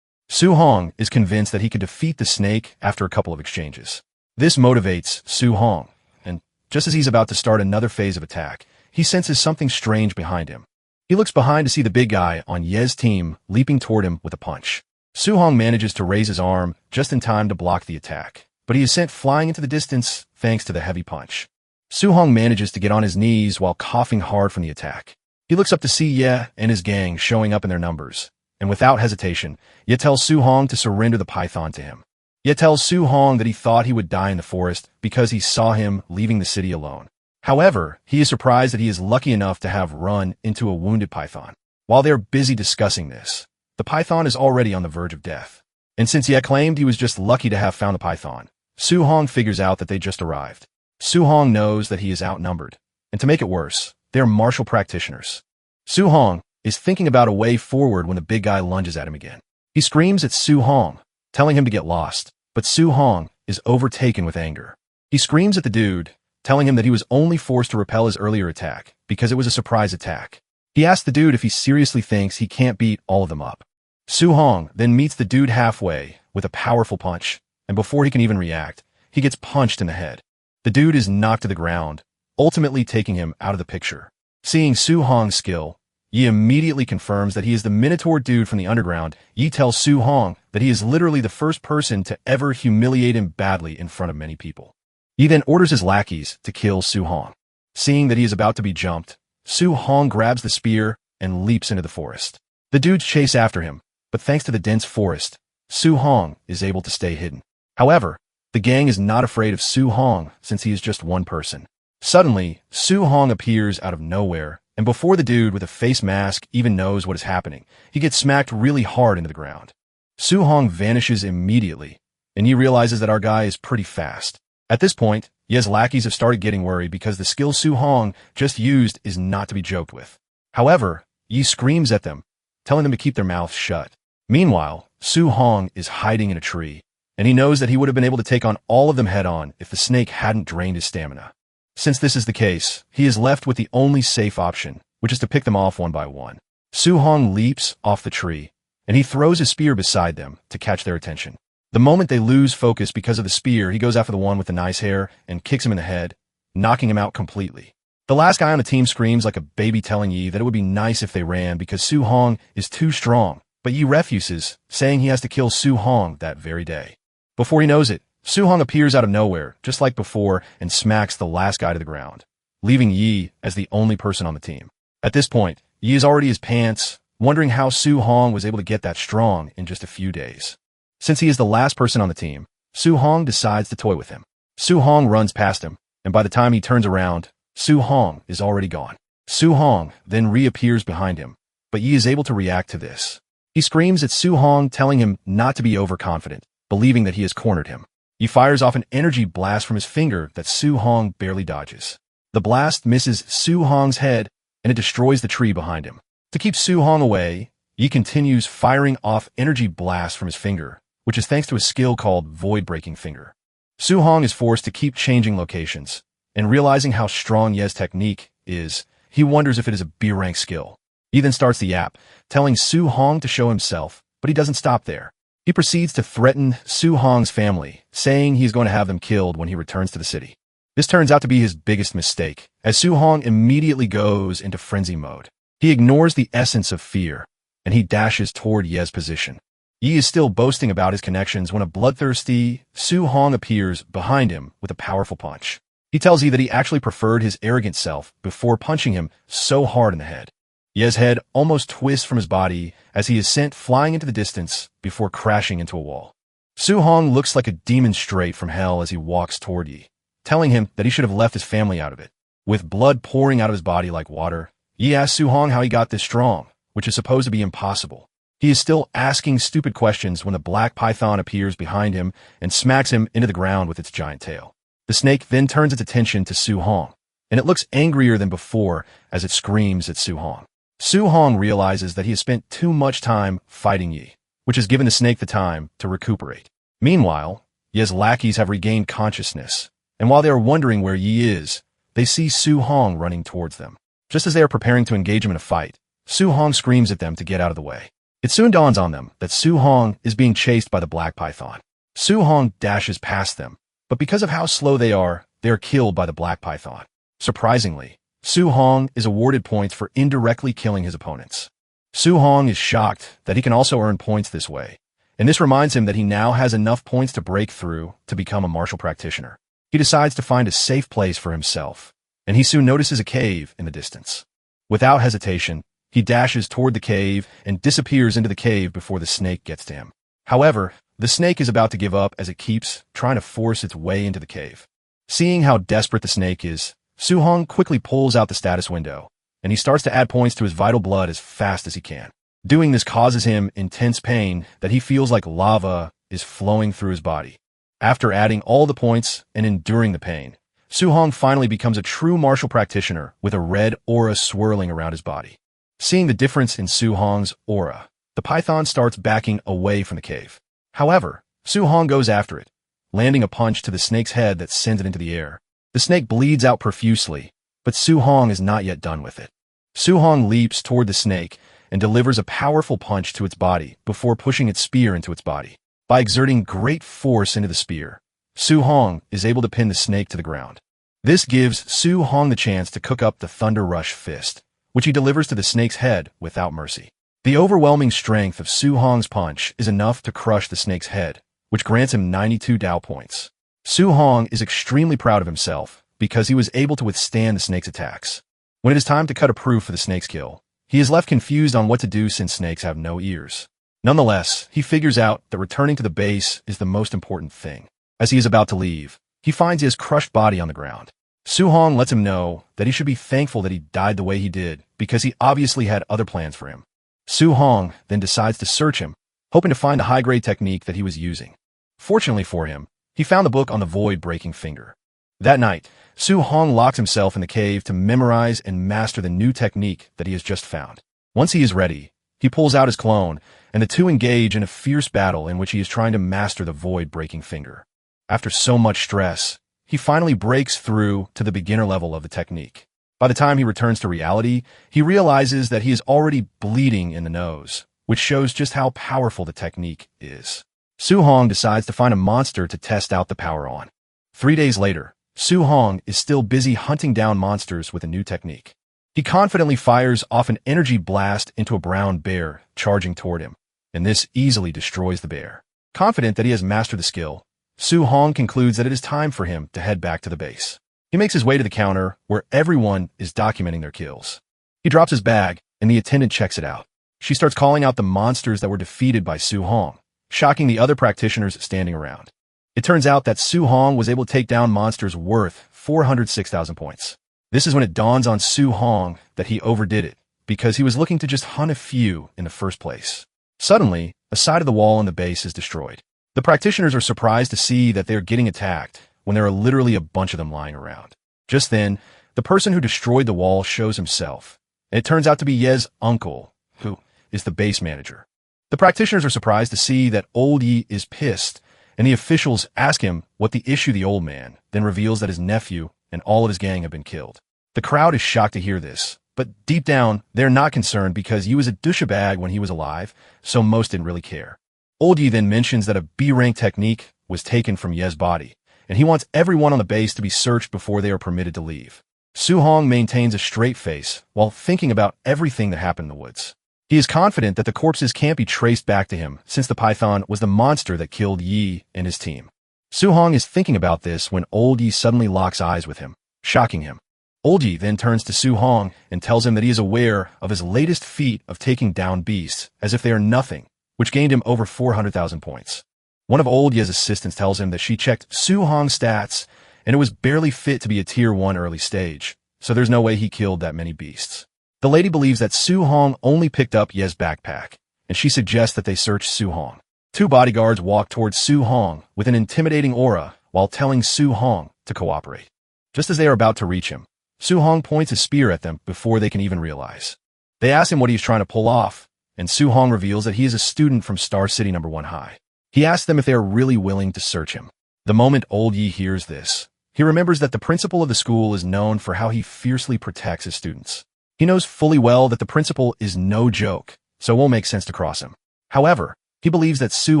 Su Hong is convinced that he could defeat the snake after a couple of exchanges. This motivates Su Hong, and just as he's about to start another phase of attack, he senses something strange behind him. He looks behind to see the big guy on Ye's team leaping toward him with a punch. Su Hong manages to raise his arm just in time to block the attack, but he is sent flying into the distance thanks to the heavy punch. Su Hong manages to get on his knees while coughing hard from the attack. He looks up to see Ye and his gang showing up in their numbers, and without hesitation, Ye tells Su Hong to surrender the python to him. Ye tells Su Hong that he thought he would die in the forest because he saw him leaving the city alone. However, he is surprised that he is lucky enough to have run into a wounded python. While they're busy discussing this, the python is already on the verge of death. And since Ye claimed he was just lucky to have found the python, Su Hong figures out that they just arrived. Su Hong knows that he is outnumbered, and to make it worse, they're martial practitioners. Su Hong is thinking about a way forward when the big guy lunges at him again. He screams at Su Hong, telling him to get lost, but Su Hong is overtaken with anger. He screams at the dude, telling him that he was only forced to repel his earlier attack because it was a surprise attack. He asks the dude if he seriously thinks he can't beat all of them up. Su Hong then meets the dude halfway with a powerful punch, and before he can even react, he gets punched in the head. The dude is knocked to the ground, ultimately taking him out of the picture. Seeing Su Hong's skill, Yi immediately confirms that he is the Minotaur dude from the underground. Yi tells Su Hong that he is literally the first person to ever humiliate him badly in front of many people. He then orders his lackeys to kill Su Hong. Seeing that he is about to be jumped, Su Hong grabs the spear and leaps into the forest. The dudes chase after him, but thanks to the dense forest, Su Hong is able to stay hidden. However, the gang is not afraid of Su Hong since he is just one person. Suddenly, Su Hong appears out of nowhere, and before the dude with a face mask even knows what is happening, he gets smacked really hard into the ground. Su Hong vanishes immediately, and he realizes that our guy is pretty fast. At this point, Ye's lackeys have started getting worried because the skill Su Hong just used is not to be joked with. However, Yi screams at them, telling them to keep their mouths shut. Meanwhile, Su Hong is hiding in a tree, and he knows that he would have been able to take on all of them head-on if the snake hadn't drained his stamina. Since this is the case, he is left with the only safe option, which is to pick them off one by one. Su Hong leaps off the tree, and he throws his spear beside them to catch their attention. The moment they lose focus because of the spear, he goes after the one with the nice hair and kicks him in the head, knocking him out completely. The last guy on the team screams like a baby telling Yi that it would be nice if they ran because Su Hong is too strong, but Yi refuses, saying he has to kill Su Hong that very day. Before he knows it, Su Hong appears out of nowhere, just like before, and smacks the last guy to the ground, leaving Yi as the only person on the team. At this point, Yi is already his pants, wondering how Su Hong was able to get that strong in just a few days. Since he is the last person on the team, Su Hong decides to toy with him. Su Hong runs past him, and by the time he turns around, Su Hong is already gone. Su Hong then reappears behind him, but Yi is able to react to this. He screams at Su Hong, telling him not to be overconfident, believing that he has cornered him. He fires off an energy blast from his finger that Su Hong barely dodges. The blast misses Su Hong's head, and it destroys the tree behind him. To keep Su Hong away, Yi continues firing off energy blasts from his finger, which is thanks to a skill called void-breaking finger. Su Hong is forced to keep changing locations, and realizing how strong Ye's technique is, he wonders if it is a B-rank skill. He then starts the yap, telling Su Hong to show himself, but he doesn't stop there. He proceeds to threaten Su Hong's family, saying he's going to have them killed when he returns to the city. This turns out to be his biggest mistake, as Su Hong immediately goes into frenzy mode. He ignores the essence of fear, and he dashes toward Ye's position. Yi is still boasting about his connections when a bloodthirsty Su Hong appears behind him with a powerful punch. He tells Yi that he actually preferred his arrogant self before punching him so hard in the head. Ye's head almost twists from his body as he is sent flying into the distance before crashing into a wall. Su Hong looks like a demon straight from hell as he walks toward Yi, telling him that he should have left his family out of it. With blood pouring out of his body like water, Yi asks Su Hong how he got this strong, which is supposed to be impossible. He is still asking stupid questions when the black python appears behind him and smacks him into the ground with its giant tail. The snake then turns its attention to Su Hong, and it looks angrier than before as it screams at Su Hong. Su Hong realizes that he has spent too much time fighting Yi, which has given the snake the time to recuperate. Meanwhile, Ye's lackeys have regained consciousness, and while they are wondering where Yi is, they see Su Hong running towards them. Just as they are preparing to engage him in a fight, Su Hong screams at them to get out of the way. It soon dawns on them that Su Hong is being chased by the black python. Su Hong dashes past them, but because of how slow they are killed by the black python. Surprisingly, Su Hong is awarded points for indirectly killing his opponents. Su Hong is shocked that he can also earn points this way, and this reminds him that he now has enough points to break through to become a martial practitioner. He decides to find a safe place for himself, and he soon notices a cave in the distance. Without hesitation, he dashes toward the cave and disappears into the cave before the snake gets to him. However, the snake is about to give up as it keeps trying to force its way into the cave. Seeing how desperate the snake is, Su Hong quickly pulls out the status window, and he starts to add points to his vital blood as fast as he can. Doing this causes him intense pain that he feels like lava is flowing through his body. After adding all the points and enduring the pain, Su Hong finally becomes a true martial practitioner with a red aura swirling around his body. Seeing the difference in Su Hong's aura, the python starts backing away from the cave. However, Su Hong goes after it, landing a punch to the snake's head that sends it into the air. The snake bleeds out profusely, but Su Hong is not yet done with it. Su Hong leaps toward the snake and delivers a powerful punch to its body before pushing its spear into its body. By exerting great force into the spear, Su Hong is able to pin the snake to the ground. This gives Su Hong the chance to cook up the Thunder Rush fist, which he delivers to the snake's head without mercy. The overwhelming strength of Su Hong's punch is enough to crush the snake's head, which grants him 92 Dao points. Su Hong is extremely proud of himself because he was able to withstand the snake's attacks. When it is time to cut a proof for the snake's kill, he is left confused on what to do since snakes have no ears. Nonetheless, he figures out that returning to the base is the most important thing. As he is about to leave, he finds his crushed body on the ground. Su Hong lets him know that he should be thankful that he died the way he did because he obviously had other plans for him. Su Hong then decides to search him, hoping to find the high-grade technique that he was using. Fortunately for him, he found the book on the void-breaking finger. That night, Su Hong locks himself in the cave to memorize and master the new technique that he has just found. Once he is ready, he pulls out his clone, and the two engage in a fierce battle in which he is trying to master the void-breaking finger. After so much stress, he finally breaks through to the beginner level of the technique. By the time he returns to reality, he realizes that he is already bleeding in the nose, which shows just how powerful the technique is. Su Hong decides to find a monster to test out the power on. 3 days later, Su Hong is still busy hunting down monsters with a new technique. He confidently fires off an energy blast into a brown bear charging toward him, and this easily destroys the bear. Confident that he has mastered the skill, Su Hong concludes that it is time for him to head back to the base. He makes his way to the counter where everyone is documenting their kills. He drops his bag, and the attendant checks it out. She starts calling out the monsters that were defeated by Su Hong, shocking the other practitioners standing around. It turns out that Su Hong was able to take down monsters worth 406,000 points. This is when it dawns on Su Hong that he overdid it, because he was looking to just hunt a few in the first place. Suddenly, a side of the wall in the base is destroyed. The practitioners are surprised to see that they are getting attacked when there are literally a bunch of them lying around. Just then, the person who destroyed the wall shows himself, and it turns out to be Ye's uncle, who is the base manager. The practitioners are surprised to see that old Yi is pissed, and the officials ask him what the issue the old man then reveals that his nephew and all of his gang have been killed. The crowd is shocked to hear this, but deep down, they're not concerned because Yi was a douchebag when he was alive, so most didn't really care. Old Yi then mentions that a B-rank technique was taken from Ye's body, and he wants everyone on the base to be searched before they are permitted to leave. Su Hong maintains a straight face while thinking about everything that happened in the woods. He is confident that the corpses can't be traced back to him since the python was the monster that killed Yi and his team. Su Hong is thinking about this when old Yi suddenly locks eyes with him, shocking him. Old Yi then turns to Su Hong and tells him that he is aware of his latest feat of taking down beasts as if they are nothing, which gained him over 400,000 points. One of old Yi's assistants tells him that she checked Su Hong's stats and it was barely fit to be a tier 1 early stage, so there's no way he killed that many beasts. The lady believes that Su Hong only picked up Ye's backpack, and she suggests that they search Su Hong. 2 bodyguards walk towards Su Hong with an intimidating aura while telling Su Hong to cooperate. Just as they are about to reach him, Su Hong points a spear at them before they can even realize. They ask him what he's trying to pull off, and Su Hong reveals that he is a student from Star City No. 1 High. He asks them if they are really willing to search him. The moment old Yi hears this, he remembers that the principal of the school is known for how he fiercely protects his students. He knows fully well that the principal is no joke, so it won't make sense to cross him. However, he believes that Su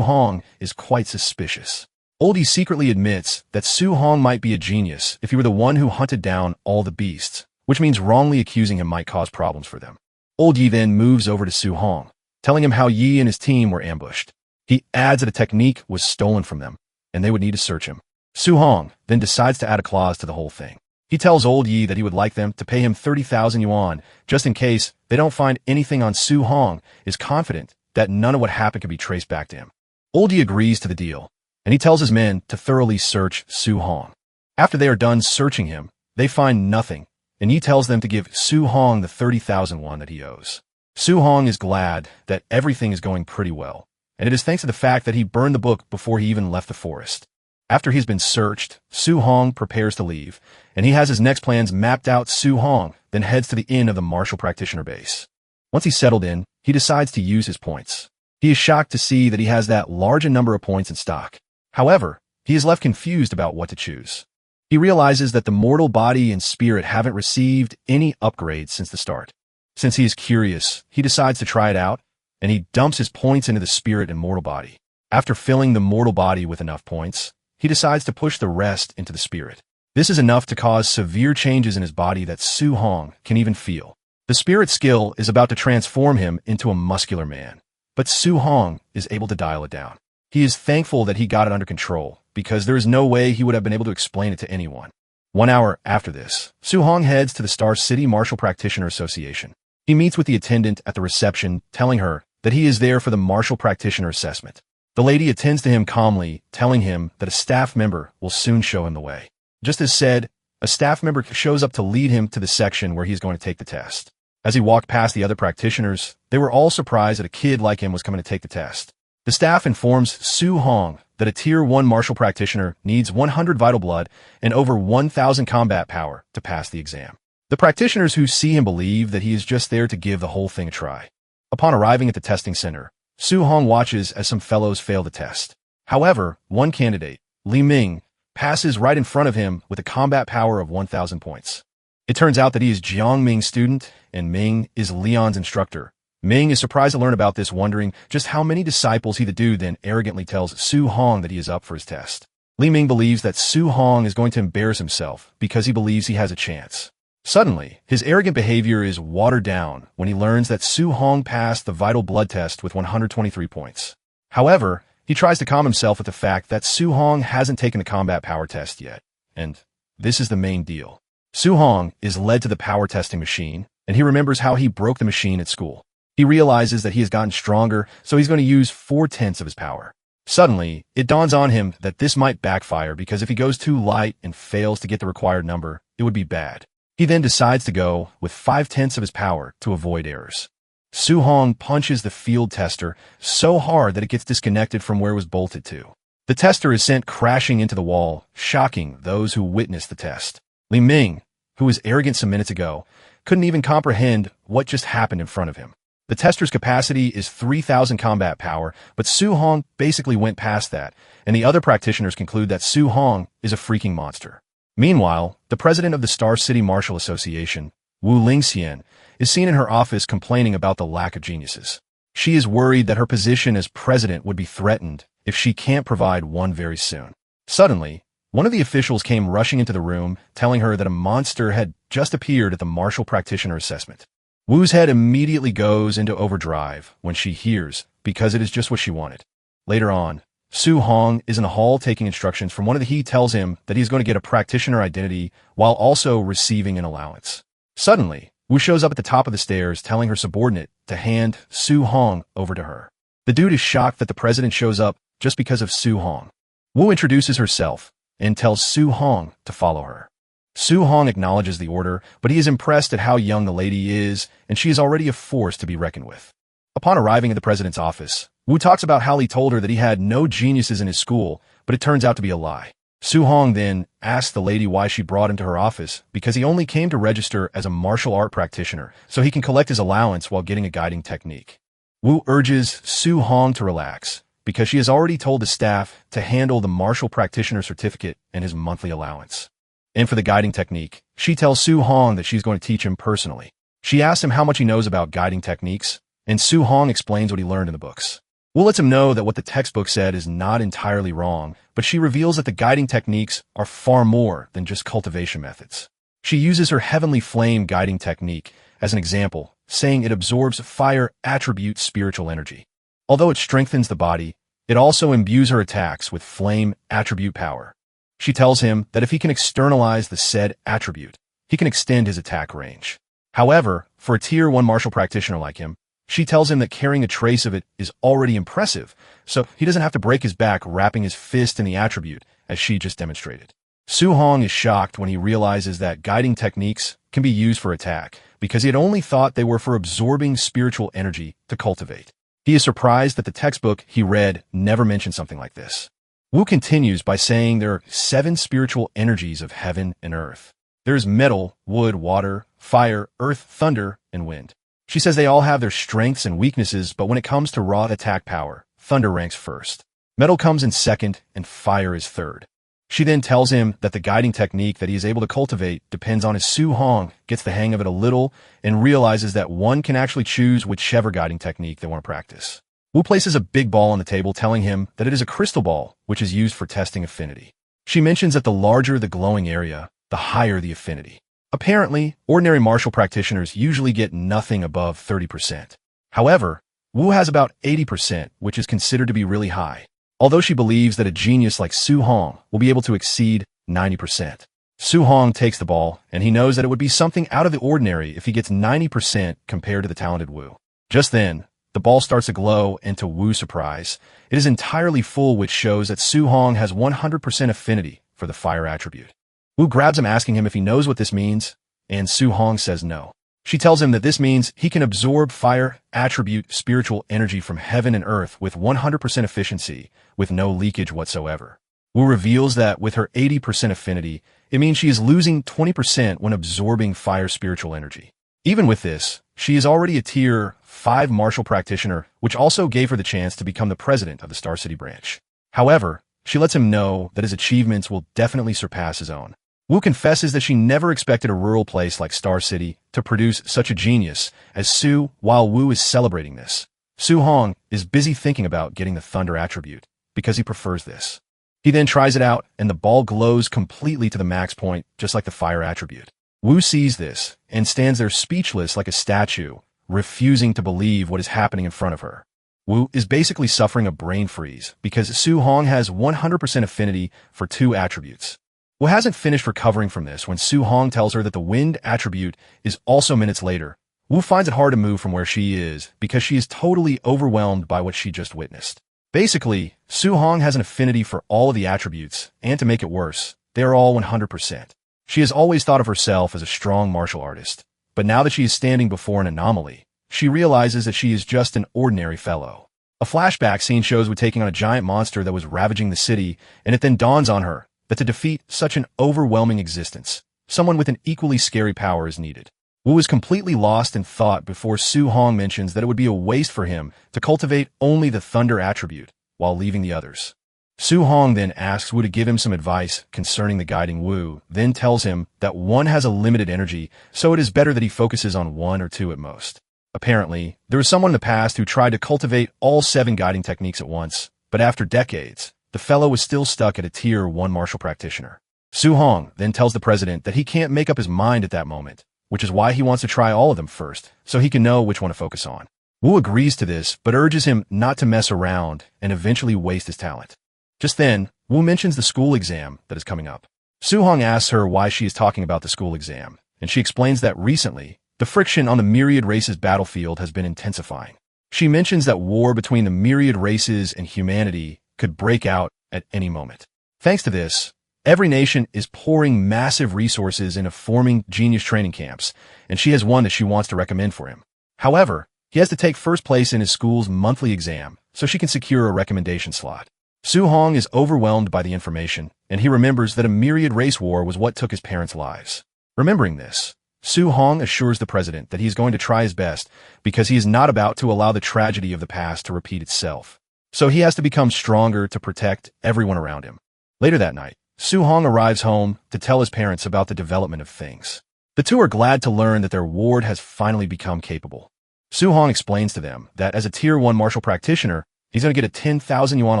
Hong is quite suspicious. Old Yi secretly admits that Su Hong might be a genius if he were the one who hunted down all the beasts, which means wrongly accusing him might cause problems for them. Old Yi then moves over to Su Hong, telling him how Yi and his team were ambushed. He adds that a technique was stolen from them, and they would need to search him. Su Hong then decides to add a clause to the whole thing. He tells Old Yi that he would like them to pay him 30,000 yuan, just in case they don't find anything on Su Hong, is confident that none of what happened can be traced back to him. Old Yi agrees to the deal, and he tells his men to thoroughly search Su Hong. After they are done searching him, they find nothing, and Yi tells them to give Su Hong the 30,000 won that he owes. Su Hong is glad that everything is going pretty well, and it is thanks to the fact that he burned the book before he even left the forest. After he's been searched, Su Hong prepares to leave, and he has his next plans mapped out. Su Hong then heads to the inn of the martial practitioner base. Once he's settled in, he decides to use his points. He is shocked to see that he has that large a number of points in stock. However, he is left confused about what to choose. He realizes that the mortal body and spirit haven't received any upgrades since the start. Since he is curious, he decides to try it out, and he dumps his points into the spirit and mortal body. After filling the mortal body with enough points, he decides to push the rest into the spirit. This is enough to cause severe changes in his body that Su Hong can even feel. The spirit skill is about to transform him into a muscular man, but Su Hong is able to dial it down. He is thankful that he got it under control, because there is no way he would have been able to explain it to anyone. 1 hour after this, Su Hong heads to the Star City Martial Practitioner Association. He meets with the attendant at the reception, telling her that he is there for the martial practitioner assessment. The lady attends to him calmly, telling him that a staff member will soon show him the way. Just as said, a staff member shows up to lead him to the section where he's going to take the test. As he walked past the other practitioners, they were all surprised that a kid like him was coming to take the test. The staff informs Su Hong that a Tier 1 martial practitioner needs 100 vital blood and over 1,000 combat power to pass the exam. The practitioners who see him believe that he is just there to give the whole thing a try. Upon arriving at the testing center, Su Hong watches as some fellows fail the test. However, one candidate, Li Ming, passes right in front of him with a combat power of 1,000 points. It turns out that he is Jiang Ming's student, and Ming is Leon's instructor. Ming is surprised to learn about this, wondering just how many disciples he the dude then arrogantly tells Su Hong that he is up for his test. Li Ming believes that Su Hong is going to embarrass himself because he believes he has a chance. Suddenly, his arrogant behavior is watered down when he learns that Su Hong passed the vital blood test with 123 points. However, he tries to calm himself with the fact that Su Hong hasn't taken the combat power test yet, and this is the main deal. Su Hong is led to the power testing machine, and he remembers how he broke the machine at school. He realizes that he has gotten stronger, so he's going to use 4/10 of his power. Suddenly, it dawns on him that this might backfire because if he goes too light and fails to get the required number, it would be bad. He then decides to go with 5/10 of his power to avoid errors. Su Hong punches the field tester so hard that it gets disconnected from where it was bolted to. The tester is sent crashing into the wall, shocking those who witnessed the test. Li Ming, who was arrogant some minutes ago, couldn't even comprehend what just happened in front of him. The tester's capacity is 3,000 combat power, but Su Hong basically went past that, and the other practitioners conclude that Su Hong is a freaking monster. Meanwhile, the president of the Star City Martial Association, Wu Lingxian, is seen in her office complaining about the lack of geniuses. She is worried that her position as president would be threatened if she can't provide one very soon. Suddenly, one of the officials came rushing into the room, telling her that a monster had just appeared at the martial practitioner assessment. Wu's head immediately goes into overdrive when she hears, because it is just what she wanted. Later on, Su Hong is in the hall taking instructions from one of the he tells him that he's going to get a practitioner identity while also receiving an allowance. Suddenly, Wu shows up at the top of the stairs telling her subordinate to hand Su Hong over to her. The dude is shocked that the president shows up just because of Su Hong. Wu introduces herself and tells Su Hong to follow her. Su Hong acknowledges the order, but he is impressed at how young the lady is, and she is already a force to be reckoned with. Upon arriving at the president's office, Wu talks about how he told her that he had no geniuses in his school, but it turns out to be a lie. Su Hong then asks the lady why she brought him to her office, because he only came to register as a martial art practitioner, so he can collect his allowance while getting a guiding technique. Wu urges Su Hong to relax, because she has already told the staff to handle the martial practitioner certificate and his monthly allowance. And for the guiding technique, she tells Su Hong that she's going to teach him personally. She asks him how much he knows about guiding techniques, and Su Hong explains what he learned in the books. Wu lets him know that what the textbook said is not entirely wrong, but she reveals that the guiding techniques are far more than just cultivation methods. She uses her heavenly flame guiding technique as an example, saying it absorbs fire attribute spiritual energy. Although it strengthens the body, it also imbues her attacks with flame attribute power. She tells him that if he can externalize the said attribute, he can extend his attack range. However, for a Tier 1 martial practitioner like him, she tells him that carrying a trace of it is already impressive, so he doesn't have to break his back wrapping his fist in the attribute, as she just demonstrated. Su Hong is shocked when he realizes that guiding techniques can be used for attack, because he had only thought they were for absorbing spiritual energy to cultivate. He is surprised that the textbook he read never mentioned something like this. Wu continues by saying there are 7 spiritual energies of heaven and earth. There's metal, wood, water, fire, earth, thunder, and wind. She says they all have their strengths and weaknesses, but when it comes to raw attack power, thunder ranks first. Metal comes in second, and fire is third. She then tells him that the guiding technique that he is able to cultivate depends on as Su Hong gets the hang of it a little and realizes that one can actually choose whichever guiding technique they want to practice. Wu places a big ball on the table, telling him that it is a crystal ball, which is used for testing affinity. She mentions that the larger the glowing area, the higher the affinity. Apparently, ordinary martial practitioners usually get nothing above 30%. However, Wu has about 80%, which is considered to be really high, although she believes that a genius like Su Hong will be able to exceed 90%. Su Hong takes the ball, and he knows that it would be something out of the ordinary if he gets 90% compared to the talented Wu. Just then, the ball starts to glow, and to Wu's surprise, it is entirely full, which shows that Su Hong has 100% affinity for the fire attribute. Wu grabs him, asking him if he knows what this means, and Su Hong says no. She tells him that this means he can absorb fire attribute spiritual energy from heaven and earth with 100% efficiency, with no leakage whatsoever. Wu reveals that with her 80% affinity, it means she is losing 20% when absorbing fire spiritual energy. Even with this, she is already a Tier 5 martial practitioner, which also gave her the chance to become the president of the Star City branch. However, she lets him know that his achievements will definitely surpass his own. Wu confesses that she never expected a rural place like Star City to produce such a genius as Su. While Wu is celebrating this, Su Hong is busy thinking about getting the thunder attribute, because he prefers this. He then tries it out, and the ball glows completely to the max point, just like the fire attribute. Wu sees this, and stands there speechless like a statue, refusing to believe what is happening in front of her. Wu is basically suffering a brain freeze, because Su Hong has 100% affinity for 2 attributes. Wu hasn't finished recovering from this when Su Hong tells her that the wind attribute is also minutes later. Wu finds it hard to move from where she is because she is totally overwhelmed by what she just witnessed. Basically, Su Hong has an affinity for all of the attributes, and to make it worse, they are all 100%. She has always thought of herself as a strong martial artist, but now that she is standing before an anomaly, she realizes that she is just an ordinary fellow. A flashback scene shows Wu taking on a giant monster that was ravaging the city, and it then dawns on her that to defeat such an overwhelming existence, someone with an equally scary power is needed. Wu is completely lost in thought before Su Hong mentions that it would be a waste for him to cultivate only the thunder attribute while leaving the others. Su Hong then asks Wu to give him some advice concerning the guiding Wu, then tells him that one has a limited energy, so it is better that he focuses on 1 or 2 at most. Apparently, there was someone in the past who tried to cultivate all 7 guiding techniques at once, but after decades, the fellow was still stuck at a Tier 1 martial practitioner. Su Hong then tells the president that he can't make up his mind at that moment, which is why he wants to try all of them first, so he can know which one to focus on. Wu agrees to this, but urges him not to mess around and eventually waste his talent. Just then, Wu mentions the school exam that is coming up. Su Hong asks her why she is talking about the school exam, and she explains that recently, the friction on the myriad races battlefield has been intensifying. She mentions that war between the myriad races and humanity could break out at any moment. Thanks to this, every nation is pouring massive resources into forming genius training camps, and she has one that she wants to recommend for him. However, he has to take first place in his school's monthly exam, so she can secure a recommendation slot. Su Hong is overwhelmed by the information, and he remembers that a myriad race war was what took his parents' lives. Remembering this, Su Hong assures the president that he is going to try his best because he is not about to allow the tragedy of the past to repeat itself. So he has to become stronger to protect everyone around him. Later that night, Su Hong arrives home to tell his parents about the development of things. The two are glad to learn that their ward has finally become capable. Su Hong explains to them that as a Tier 1 martial practitioner, he's going to get a 10,000 yuan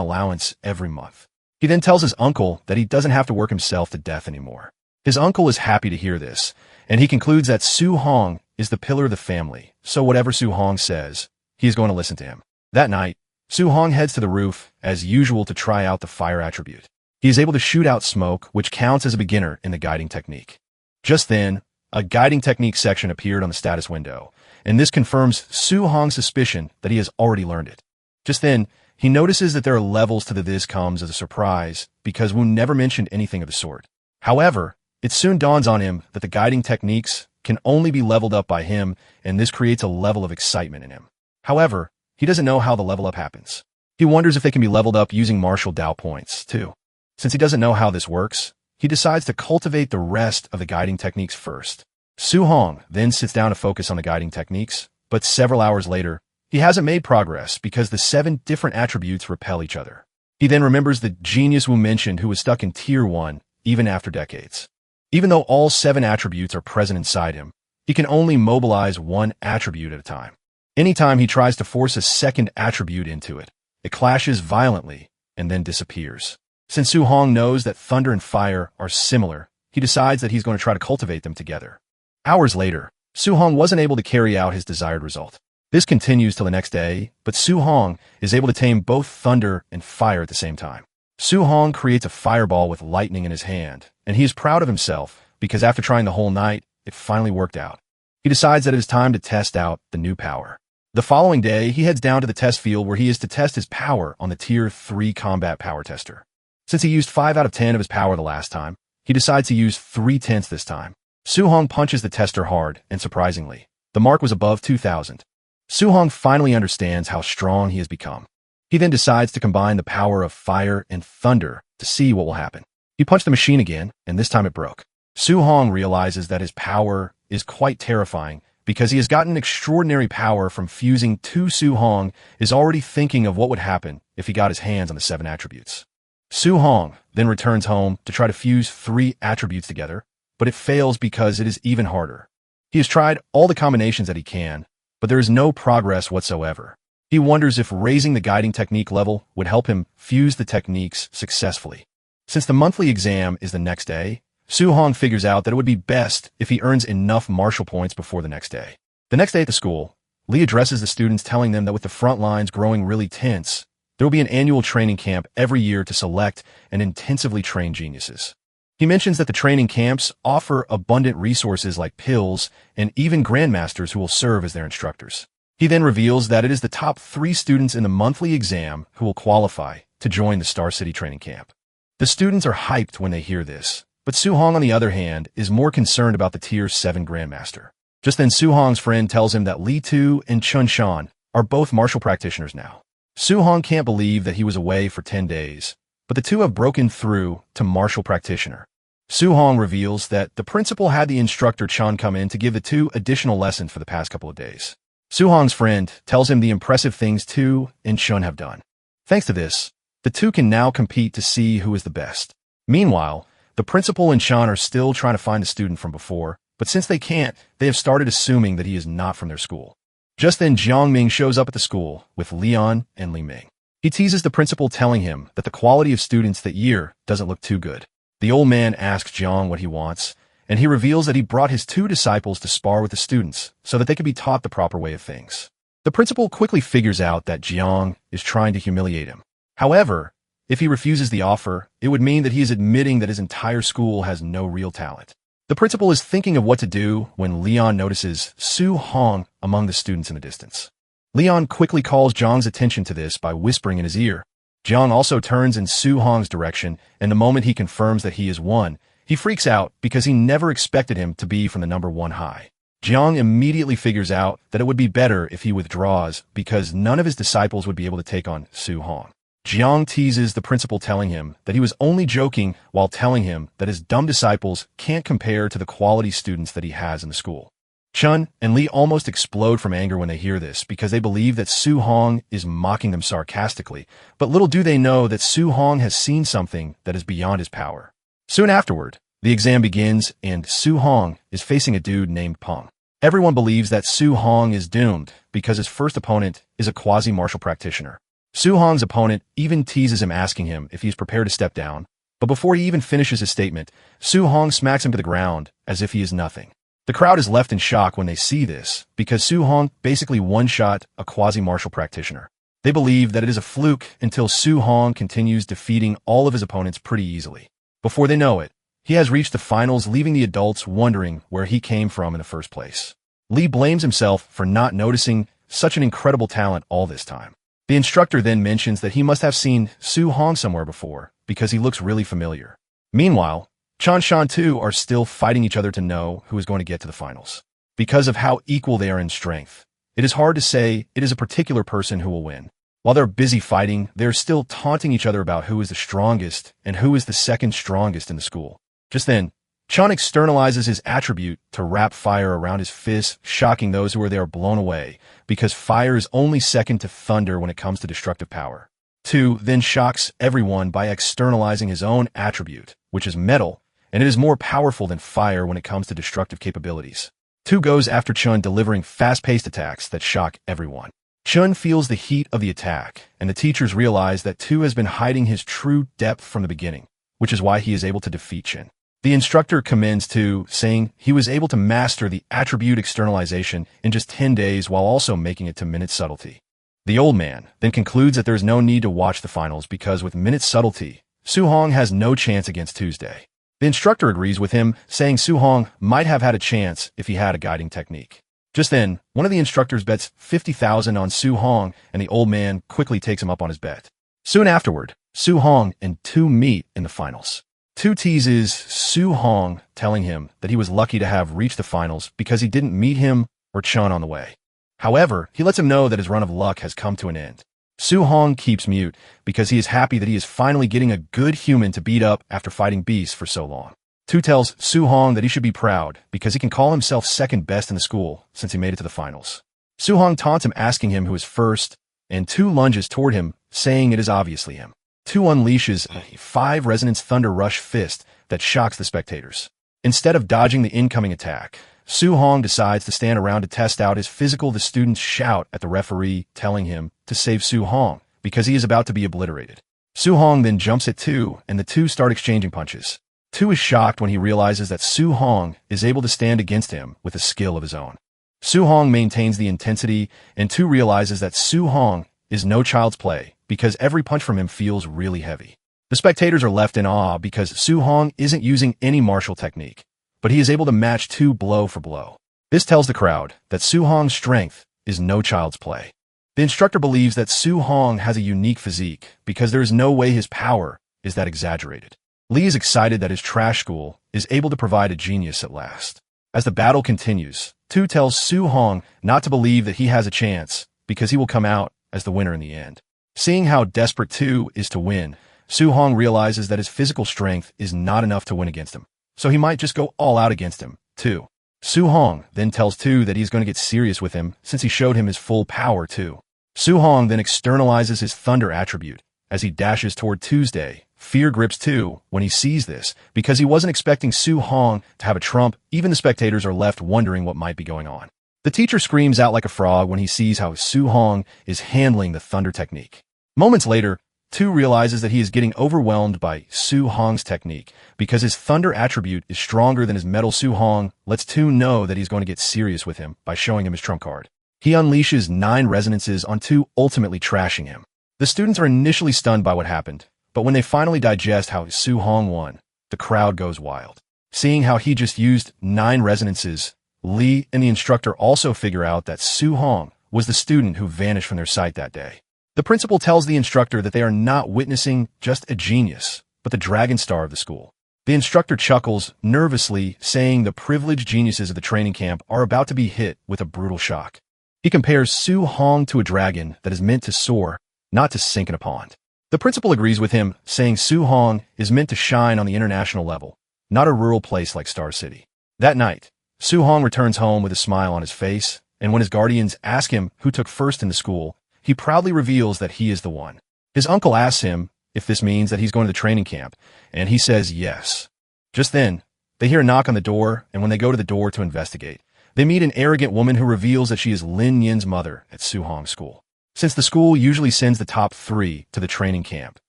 allowance every month. He then tells his uncle that he doesn't have to work himself to death anymore. His uncle is happy to hear this, and he concludes that Su Hong is the pillar of the family, so whatever Su Hong says, he is going to listen to him. That night, Su Hong heads to the roof, as usual, to try out the fire attribute. He is able to shoot out smoke, which counts as a beginner in the guiding technique. Just then, a guiding technique section appeared on the status window, and this confirms Su Hong's suspicion that he has already learned it. Just then, he notices that there are levels to the this comes as a surprise, because Wu never mentioned anything of the sort. However, it soon dawns on him that the guiding techniques can only be leveled up by him, and this creates a level of excitement in him. However, he doesn't know how the level up happens. He wonders if they can be leveled up using martial Dao points, too. Since he doesn't know how this works, he decides to cultivate the rest of the guiding techniques first. Su Hong then sits down to focus on the guiding techniques, but several hours later, he hasn't made progress because the 7 different attributes repel each other. He then remembers the genius Wu mentioned who was stuck in Tier 1 even after decades. Even though all 7 attributes are present inside him, he can only mobilize 1 attribute at a time. Anytime he tries to force a second attribute into it, it clashes violently and then disappears. Since Su Hong knows that thunder and fire are similar, he decides that he's going to try to cultivate them together. Hours later, Su Hong wasn't able to carry out his desired result. This continues till the next day, but Su Hong is able to tame both thunder and fire at the same time. Su Hong creates a fireball with lightning in his hand, and he is proud of himself because after trying the whole night, it finally worked out. He decides that it is time to test out the new power. The following day, he heads down to the test field where he is to test his power on the Tier 3 combat power tester. Since he used 5 out of 10 of his power the last time, he decides to use 3/10 this time. Su Hong punches the tester hard, and surprisingly, the mark was above 2,000. Su Hong finally understands how strong he has become. He then decides to combine the power of fire and thunder to see what will happen. He punched the machine again, and this time it broke. Su Hong realizes that his power is quite terrifying because he has gotten extraordinary power from fusing 2. Su Hong is already thinking of what would happen if he got his hands on the 7 attributes. Su Hong then returns home to try to fuse 3 attributes together, but it fails because it is even harder. He has tried all the combinations that he can, but there is no progress whatsoever. He wonders if raising the guiding technique level would help him fuse the techniques successfully. Since the monthly exam is the next day, Su Hong figures out that it would be best if he earns enough martial points before the next day. The next day at the school, Lee addresses the students telling them that with the front lines growing really tense, there will be an annual training camp every year to select and intensively train geniuses. He mentions that the training camps offer abundant resources like pills and even grandmasters who will serve as their instructors. He then reveals that it is the top 3 students in the monthly exam who will qualify to join the Star City training camp. The students are hyped when they hear this, but Su Hong, on the other hand, is more concerned about the Tier 7 grandmaster. Just then, Su Hong's friend tells him that Li Tu and Chun Shan are both martial practitioners now. Su Hong can't believe that he was away for 10 days, but the two have broken through to martial practitioner. Su Hong reveals that the principal had the instructor Chun come in to give the 2 additional lessons for the past couple of days. Su Hong's friend tells him the impressive things Tu and Chun have done. Thanks to this, the 2 can now compete to see who is the best. Meanwhile, the principal and Chun are still trying to find a student from before, but since they can't, they have started assuming that he is not from their school. Just then, Jiang Ming shows up at the school with Leon and Li Ming. He teases the principal, telling him that the quality of students that year doesn't look too good. The old man asks Jiang what he wants, and he reveals that he brought his 2 disciples to spar with the students so that they could be taught the proper way of things. The principal quickly figures out that Jiang is trying to humiliate him. However, if he refuses the offer, it would mean that he is admitting that his entire school has no real talent. The principal is thinking of what to do when Leon notices Su Hong among the students in the distance. Leon quickly calls Jiang's attention to this by whispering in his ear. Jiang also turns in Su Hong's direction, and the moment he confirms that he is one, he freaks out because he never expected him to be from the number 1 high. Jiang immediately figures out that it would be better if he withdraws because none of his disciples would be able to take on Su Hong. Jiang teases the principal, telling him that he was only joking while telling him that his dumb disciples can't compare to the quality students that he has in the school. Chun and Li almost explode from anger when they hear this because they believe that Su Hong is mocking them sarcastically, but little do they know that Su Hong has seen something that is beyond his power. Soon afterward, the exam begins and Su Hong is facing a dude named Peng. Everyone believes that Su Hong is doomed because his first opponent is a quasi-martial practitioner. Su Hong's opponent even teases him, asking him if he's prepared to step down, but before he even finishes his statement, Su Hong smacks him to the ground as if he is nothing. The crowd is left in shock when they see this, because Su Hong basically one-shot a quasi-martial practitioner. They believe that it is a fluke until Su Hong continues defeating all of his opponents pretty easily. Before they know it, he has reached the finals, leaving the adults wondering where he came from in the first place. Lee blames himself for not noticing such an incredible talent all this time. The instructor then mentions that he must have seen Su Hong somewhere before, because he looks really familiar. Meanwhile, Chan Shan 2 are still fighting each other to know who is going to get to the finals. Because of how equal they are in strength, it is hard to say it is a particular person who will win. While they're busy fighting, they're still taunting each other about who is the strongest and who is the second strongest in the school. Just then, Chan externalizes his attribute to wrap fire around his fists, shocking those who are there blown away, because fire is only second to thunder when it comes to destructive power. 2 then shocks everyone by externalizing his own attribute, which is metal, and it is more powerful than fire when it comes to destructive capabilities. 2 goes after Chun, delivering fast-paced attacks that shock everyone. Chun feels the heat of the attack, and the teachers realize that 2 has been hiding his true depth from the beginning, which is why he is able to defeat Chin. The instructor commends 2, saying he was able to master the attribute externalization in just 10 days while also making it to minute subtlety. The old man then concludes that there is no need to watch the finals because with minute subtlety, Su Hong has no chance against Tuesday. The instructor agrees with him, saying Su Hong might have had a chance if he had a guiding technique. Just then, one of the instructors bets 50,000 on Su Hong, and the old man quickly takes him up on his bet. Soon afterward, Su Hong and 2 meet in the finals. 2 teases Su Hong, telling him that he was lucky to have reached the finals because he didn't meet him or Chun on the way. However, he lets him know that his run of luck has come to an end. Su Hong keeps mute because he is happy that he is finally getting a good human to beat up after fighting beasts for so long. 2 tells Su Hong that he should be proud because he can call himself second best in the school since he made it to the finals. Su Hong taunts him, asking him who is first, and 2 lunges toward him, saying it is obviously him. 2 unleashes a 5 resonance thunder rush fist that shocks the spectators. Instead of dodging the incoming attack, Su Hong decides to stand around to test out his physical. The students shout at the referee, telling him to save Su Hong because he is about to be obliterated. Su Hong then jumps at 2, and the 2 start exchanging punches. 2 is shocked when he realizes that Su Hong is able to stand against him with a skill of his own. Su Hong maintains the intensity, and 2 realizes that Su Hong is no child's play because every punch from him feels really heavy. The spectators are left in awe because Su Hong isn't using any martial technique, but he is able to match 2 blow for blow. This tells the crowd that Su Hong's strength is no child's play. The instructor believes that Su Hong has a unique physique because there is no way his power is that exaggerated. Lee is excited that his trash school is able to provide a genius at last. As the battle continues, 2 tells Su Hong not to believe that he has a chance because he will come out as the winner in the end. Seeing how desperate 2 is to win, Su Hong realizes that his physical strength is not enough to win against him, so he might just go all out against him, too. Su Hong then tells 2 that he's going to get serious with him since he showed him his full power, too. Su Hong then externalizes his thunder attribute. As he dashes toward Tuesday, fear grips 2 when he sees this because he wasn't expecting Su Hong to have a trump. Even the spectators are left wondering what might be going on. The teacher screams out like a frog when he sees how Su Hong is handling the thunder technique. Moments later, 2 realizes that he is getting overwhelmed by Su Hong's technique because his thunder attribute is stronger than his metal. Su Hong lets 2 know that he's going to get serious with him by showing him his trump card. He unleashes 9 resonances on 2, ultimately trashing him. The students are initially stunned by what happened, but when they finally digest how Su Hong won, the crowd goes wild. Seeing how he just used 9 resonances, Lee and the instructor also figure out that Su Hong was the student who vanished from their sight that day. The principal tells the instructor that they are not witnessing just a genius, but the dragon star of the school. The instructor chuckles nervously, saying the privileged geniuses of the training camp are about to be hit with a brutal shock. He compares Su Hong to a dragon that is meant to soar, not to sink in a pond. The principal agrees with him, saying Su Hong is meant to shine on the international level, not a rural place like Star City. That night, Su Hong returns home with a smile on his face, and when his guardians ask him who took first in the school, he proudly reveals that he is the one. His uncle asks him if this means that he's going to the training camp, and he says yes. Just then, they hear a knock on the door, and when they go to the door to investigate, They meet an arrogant woman who reveals that she is Lin Yin's mother at Su Hong's school. Since the school usually sends the top 3 to the training camp,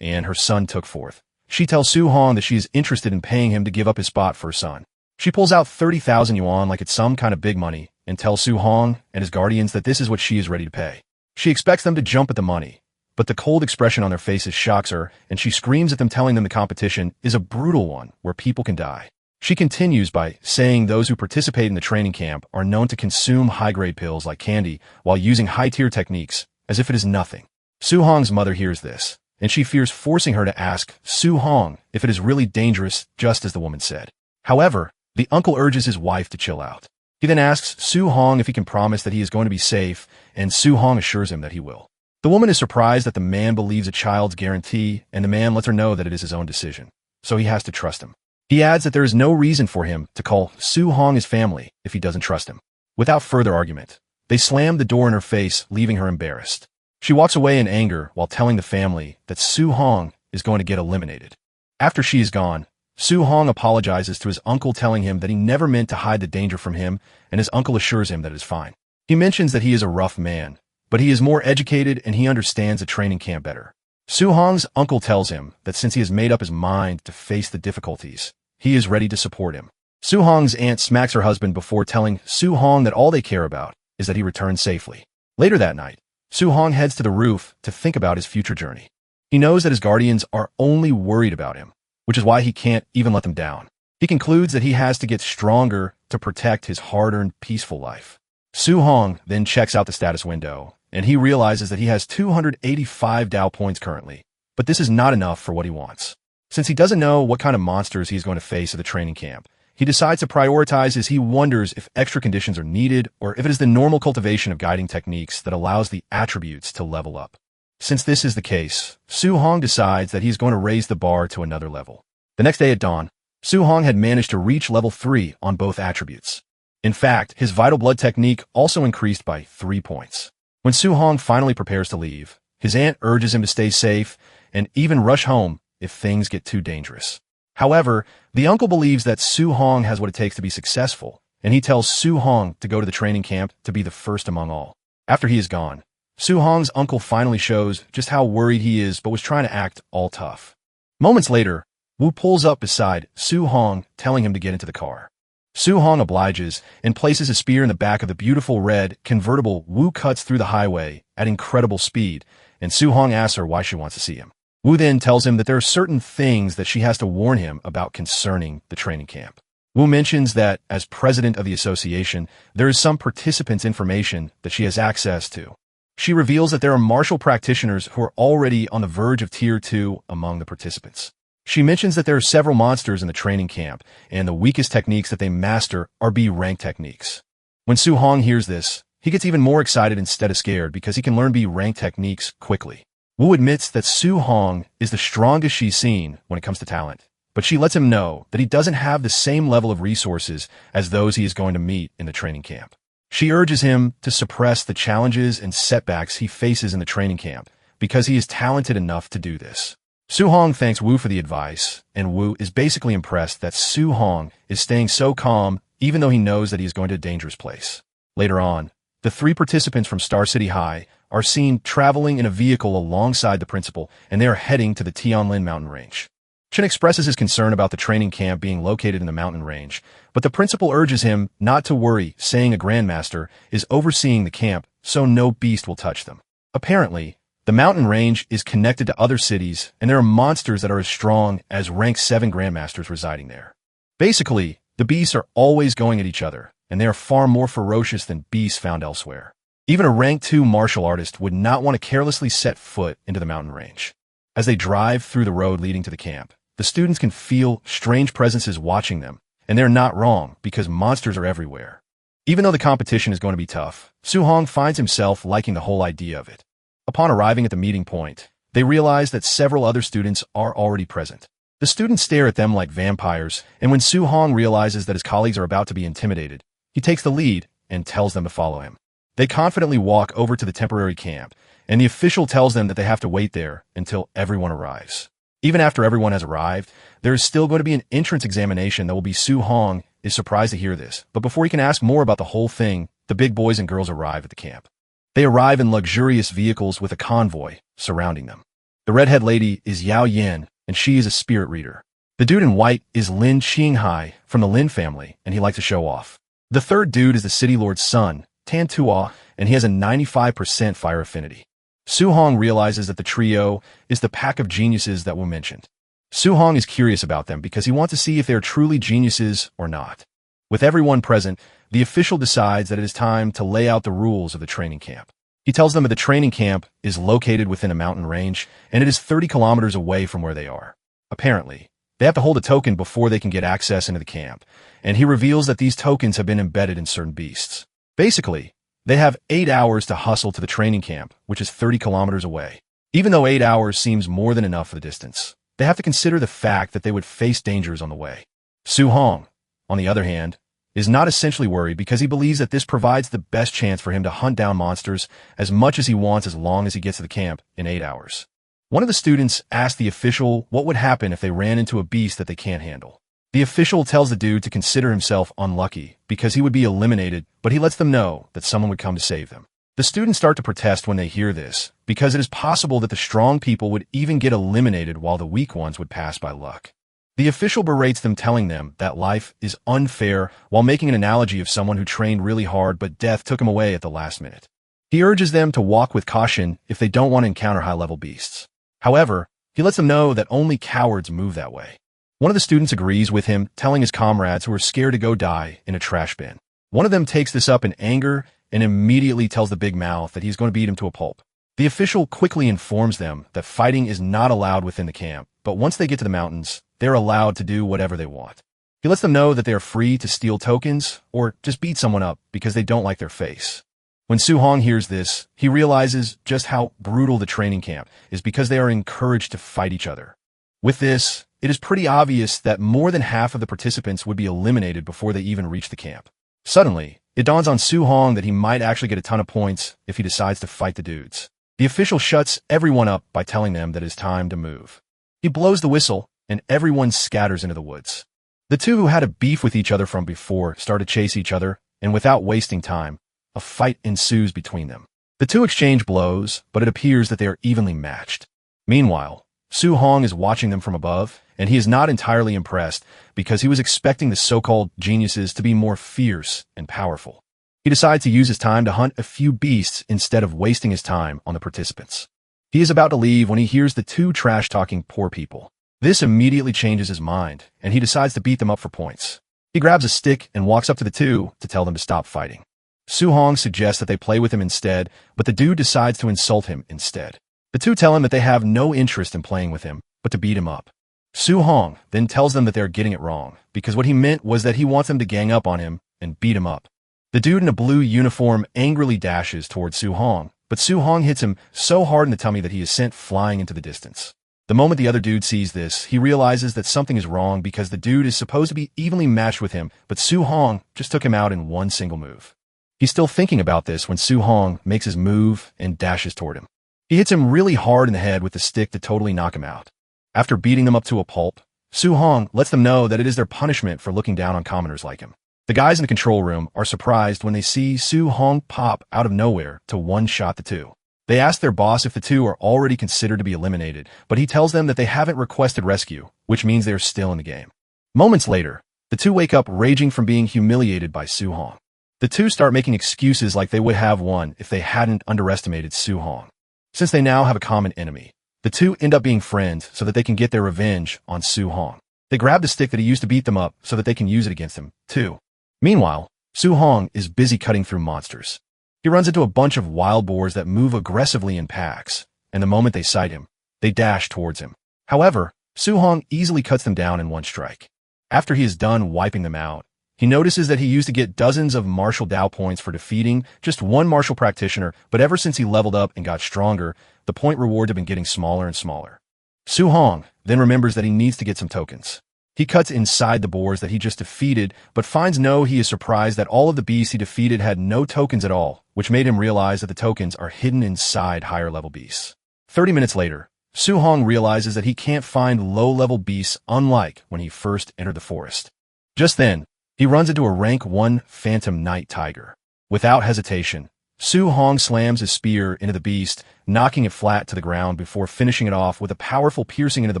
and her son took 4th, she tells Su Hong that she is interested in paying him to give up his spot for her son. She pulls out 30,000 yuan like it's some kind of big money and tells Su Hong and his guardians that this is what she is ready to pay. She expects them to jump at the money, but the cold expression on their faces shocks her, and she screams at them, telling them the competition is a brutal one where people can die. She continues by saying those who participate in the training camp are known to consume high-grade pills like candy while using high-tier techniques, as if it is nothing. Su Hong's mother hears this, and she fears forcing her to ask Su Hong if it is really dangerous, just as the woman said. However, the uncle urges his wife to chill out. He then asks Su Hong if he can promise that he is going to be safe, and Su Hong assures him that he will. The woman is surprised that the man believes a child's guarantee, and the man lets her know that it is his own decision, so he has to trust him. He adds that there is no reason for him to call Su Hong his family if he doesn't trust him. Without further argument, they slam the door in her face, leaving her embarrassed. She walks away in anger while telling the family that Su Hong is going to get eliminated. After she is gone, Su Hong apologizes to his uncle, telling him that he never meant to hide the danger from him, and his uncle assures him that it is fine. He mentions that he is a rough man, but he is more educated and he understands the training camp better. Su Hong's uncle tells him that since he has made up his mind to face the difficulties, he is ready to support him. Su Hong's aunt smacks her husband before telling Su Hong that all they care about is that he returns safely. Later that night, Su Hong heads to the roof to think about his future journey. He knows that his guardians are only worried about him, which is why he can't even let them down. He concludes that he has to get stronger to protect his hard-earned peaceful life. Su Hong then checks out the status window, and he realizes that he has 285 Dao points currently, but this is not enough for what he wants. Since he doesn't know what kind of monsters he is going to face at the training camp, he decides to prioritize as he wonders if extra conditions are needed or if it is the normal cultivation of guiding techniques that allows the attributes to level up. Since this is the case, Su Hong decides that he's going to raise the bar to another level. The next day at dawn, Su Hong had managed to reach level 3 on both attributes. In fact, his vital blood technique also increased by 3 points. When Su Hong finally prepares to leave, his aunt urges him to stay safe and even rush home if things get too dangerous. However, the uncle believes that Su Hong has what it takes to be successful, and he tells Su Hong to go to the training camp to be the first among all. After he is gone, Su Hong's uncle finally shows just how worried he is but was trying to act all tough. Moments later, Wu pulls up beside Su Hong, telling him to get into the car. Su Hong obliges and places a spear in the back of the beautiful red convertible. Wu cuts through the highway at incredible speed, and Su Hong asks her why she wants to see him. Wu then tells him that there are certain things that she has to warn him about concerning the training camp. Wu mentions that, as president of the association, there is some participants' information that she has access to. She reveals that there are martial practitioners who are already on the verge of Tier 2 among the participants. She mentions that there are several monsters in the training camp, and the weakest techniques that they master are B-rank techniques. When Su Hong hears this, he gets even more excited instead of scared because he can learn B-rank techniques quickly. Wu admits that Su Hong is the strongest she's seen when it comes to talent, but she lets him know that he doesn't have the same level of resources as those he is going to meet in the training camp. She urges him to suppress the challenges and setbacks he faces in the training camp because he is talented enough to do this. Su Hong thanks Wu for the advice, and Wu is basically impressed that Su Hong is staying so calm even though he knows that he is going to a dangerous place. Later on, the 3 participants from Star City High are seen traveling in a vehicle alongside the principal, and they are heading to the Tianlin mountain range. Chen expresses his concern about the training camp being located in the mountain range, but the principal urges him not to worry, saying a grandmaster is overseeing the camp so no beast will touch them. Apparently, the mountain range is connected to other cities, and there are monsters that are as strong as rank 7 grandmasters residing there. Basically, the beasts are always going at each other, and they are far more ferocious than beasts found elsewhere. Even a rank 2 martial artist would not want to carelessly set foot into the mountain range. As they drive through the road leading to the camp, the students can feel strange presences watching them, and they're not wrong because monsters are everywhere. Even though the competition is going to be tough, Su Hong finds himself liking the whole idea of it. Upon arriving at the meeting point, they realize that several other students are already present. The students stare at them like vampires, and when Su Hong realizes that his colleagues are about to be intimidated, he takes the lead and tells them to follow him. They confidently walk over to the temporary camp, and the official tells them that they have to wait there until everyone arrives. Even after everyone has arrived, there is still going to be an entrance examination that will be Su Hong is surprised to hear this, but before he can ask more about the whole thing, the big boys and girls arrive at the camp. They arrive in luxurious vehicles with a convoy surrounding them. The redhead lady is Yao Yin, and she is a spirit reader. The dude in white is Lin Qinghai from the Lin family, and he likes to show off. The third dude is the city lord's son, Tan Tua, and he has a 95% fire affinity. Su Hong realizes that the trio is the pack of geniuses that were mentioned. Su Hong is curious about them because he wants to see if they are truly geniuses or not. With everyone present, the official decides that it is time to lay out the rules of the training camp. He tells them that the training camp is located within a mountain range, and it is 30 kilometers away from where they are. Apparently, they have to hold a token before they can get access into the camp, and he reveals that these tokens have been embedded in certain beasts. Basically, they have 8 hours to hustle to the training camp, which is 30 kilometers away. Even though 8 hours seems more than enough for the distance, they have to consider the fact that they would face dangers on the way. Su Hong, on the other hand, is not essentially worried because he believes that this provides the best chance for him to hunt down monsters as much as he wants as long as he gets to the camp in 8 hours. One of the students asked the official what would happen if they ran into a beast that they can't handle. The official tells the dude to consider himself unlucky because he would be eliminated, but he lets them know that someone would come to save them. The students start to protest when they hear this because it is possible that the strong people would even get eliminated while the weak ones would pass by luck. The official berates them, telling them that life is unfair while making an analogy of someone who trained really hard but death took him away at the last minute. He urges them to walk with caution if they don't want to encounter high-level beasts. However, he lets them know that only cowards move that way. One of the students agrees with him, telling his comrades who are scared to go die in a trash bin. One of them takes this up in anger and immediately tells the big mouth that he's going to beat him to a pulp. The official quickly informs them that fighting is not allowed within the camp, but once they get to the mountains, they're allowed to do whatever they want. He lets them know that they are free to steal tokens or just beat someone up because they don't like their face. When Su Hong hears this, he realizes just how brutal the training camp is because they are encouraged to fight each other. With this, it is pretty obvious that more than half of the participants would be eliminated before they even reach the camp. Suddenly, it dawns on Su Hong that he might actually get a ton of points if he decides to fight the dudes. The official shuts everyone up by telling them that it is time to move. He blows the whistle, and everyone scatters into the woods. The two who had a beef with each other from before start to chase each other, and without wasting time, a fight ensues between them. The two exchange blows, but it appears that they are evenly matched. Meanwhile, Su Hong is watching them from above, and he is not entirely impressed because he was expecting the so-called geniuses to be more fierce and powerful. He decides to use his time to hunt a few beasts instead of wasting his time on the participants. He is about to leave when he hears the two trash-talking poor people. This immediately changes his mind, and he decides to beat them up for points. He grabs a stick and walks up to the two to tell them to stop fighting. Su Hong suggests that they play with him instead, but the dude decides to insult him instead. The two tell him that they have no interest in playing with him, but to beat him up. Su Hong then tells them that they are getting it wrong, because what he meant was that he wants them to gang up on him and beat him up. The dude in a blue uniform angrily dashes towards Su Hong, but Su Hong hits him so hard in the tummy that he is sent flying into the distance. The moment the other dude sees this, he realizes that something is wrong because the dude is supposed to be evenly matched with him, but Su Hong just took him out in one single move. He's still thinking about this when Su Hong makes his move and dashes toward him. He hits him really hard in the head with the stick to totally knock him out. After beating them up to a pulp, Su Hong lets them know that it is their punishment for looking down on commoners like him. The guys in the control room are surprised when they see Su Hong pop out of nowhere to one-shot the two. They ask their boss if the two are already considered to be eliminated, but he tells them that they haven't requested rescue, which means they are still in the game. Moments later, the two wake up raging from being humiliated by Su Hong. The two start making excuses like they would have won if they hadn't underestimated Su Hong. Since they now have a common enemy, the two end up being friends so that they can get their revenge on Su Hong. They grab the stick that he used to beat them up so that they can use it against him, too. Meanwhile, Su Hong is busy cutting through monsters. He runs into a bunch of wild boars that move aggressively in packs, and the moment they sight him, they dash towards him. However, Su Hong easily cuts them down in one strike. After he is done wiping them out, he notices that he used to get dozens of martial Dao points for defeating just one martial practitioner, but ever since he leveled up and got stronger, the point rewards have been getting smaller and smaller. Su Hong then remembers that he needs to get some tokens. He cuts inside the boars that he just defeated, but finds he is surprised that all of the beasts he defeated had no tokens at all, which made him realize that the tokens are hidden inside higher-level beasts. 30 minutes later, Su Hong realizes that he can't find low-level beasts unlike when he first entered the forest. Just then, He runs into a rank 1 phantom night tiger. Without hesitation, Su Hong slams his spear into the beast, knocking it flat to the ground before finishing it off with a powerful piercing into the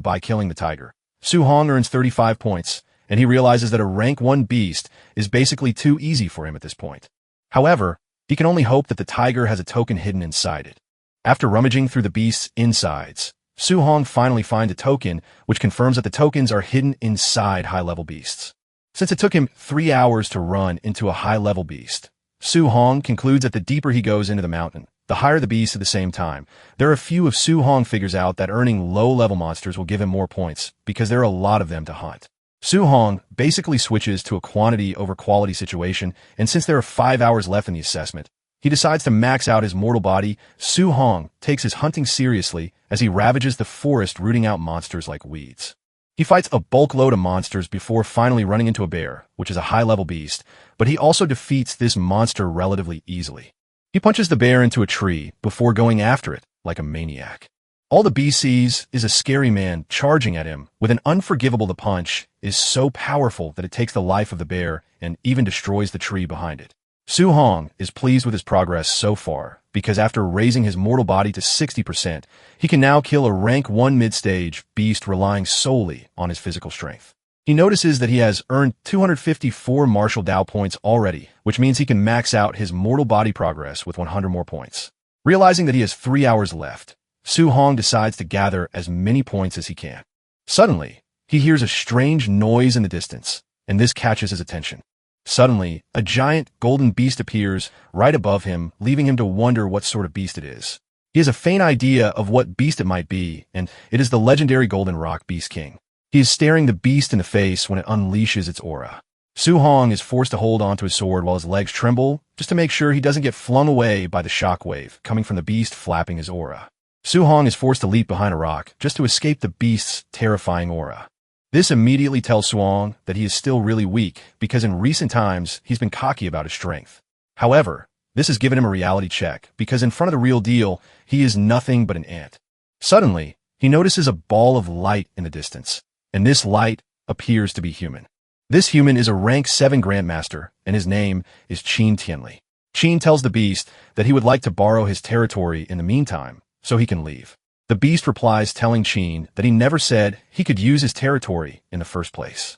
by killing the tiger. Su Hong earns 35 points, and he realizes that a rank 1 beast is basically too easy for him at this point. However, he can only hope that the tiger has a token hidden inside it. After rummaging through the beast's insides, Su Hong finally finds a token, which confirms that the tokens are hidden inside high-level beasts. Since it took him 3 hours to run into a high-level beast, Su Hong concludes that the deeper he goes into the mountain, the higher the beast at the same time. There are a few of Su Hong figures out that earning low-level monsters will give him more points, because there are a lot of them to hunt. Su Hong basically switches to a quantity over quality situation, and since there are 5 hours left in the assessment, he decides to max out his mortal body. Su Hong takes his hunting seriously as he ravages the forest, rooting out monsters like weeds. He fights a bulk load of monsters before finally running into a bear, which is a high-level beast, but he also defeats this monster relatively easily. He punches the bear into a tree before going after it like a maniac. All the beast sees is a scary man charging at him with an unforgivable. The punch is so powerful that it takes the life of the bear and even destroys the tree behind it. Su Hong is pleased with his progress so far because after raising his mortal body to 60%, he can now kill a rank 1 mid-stage beast relying solely on his physical strength. He notices that he has earned 254 martial Dao points already, which means he can max out his mortal body progress with 100 more points. Realizing that he has 3 hours left, Su Hong decides to gather as many points as he can. Suddenly, he hears a strange noise in the distance, and this catches his attention. Suddenly, a giant golden beast appears right above him, leaving him to wonder what sort of beast it is. He has a faint idea of what beast it might be, and it is the legendary Golden Rock Beast King. He is staring the beast in the face when it unleashes its aura. Su Hong is forced to hold onto his sword while his legs tremble, just to make sure he doesn't get flung away by the shockwave coming from the beast flapping his aura. Su Hong is forced to leap behind a rock just to escape the beast's terrifying aura. This immediately tells Su Hong that he is still really weak because in recent times he's been cocky about his strength. However, this has given him a reality check because in front of the real deal, he is nothing but an ant. Suddenly, he notices a ball of light in the distance, and this light appears to be human. This human is a rank 7 Grandmaster, and his name is Qin Tianli. Qin tells the beast that he would like to borrow his territory in the meantime, so he can leave. The beast replies telling Qin that he never said he could use his territory in the first place.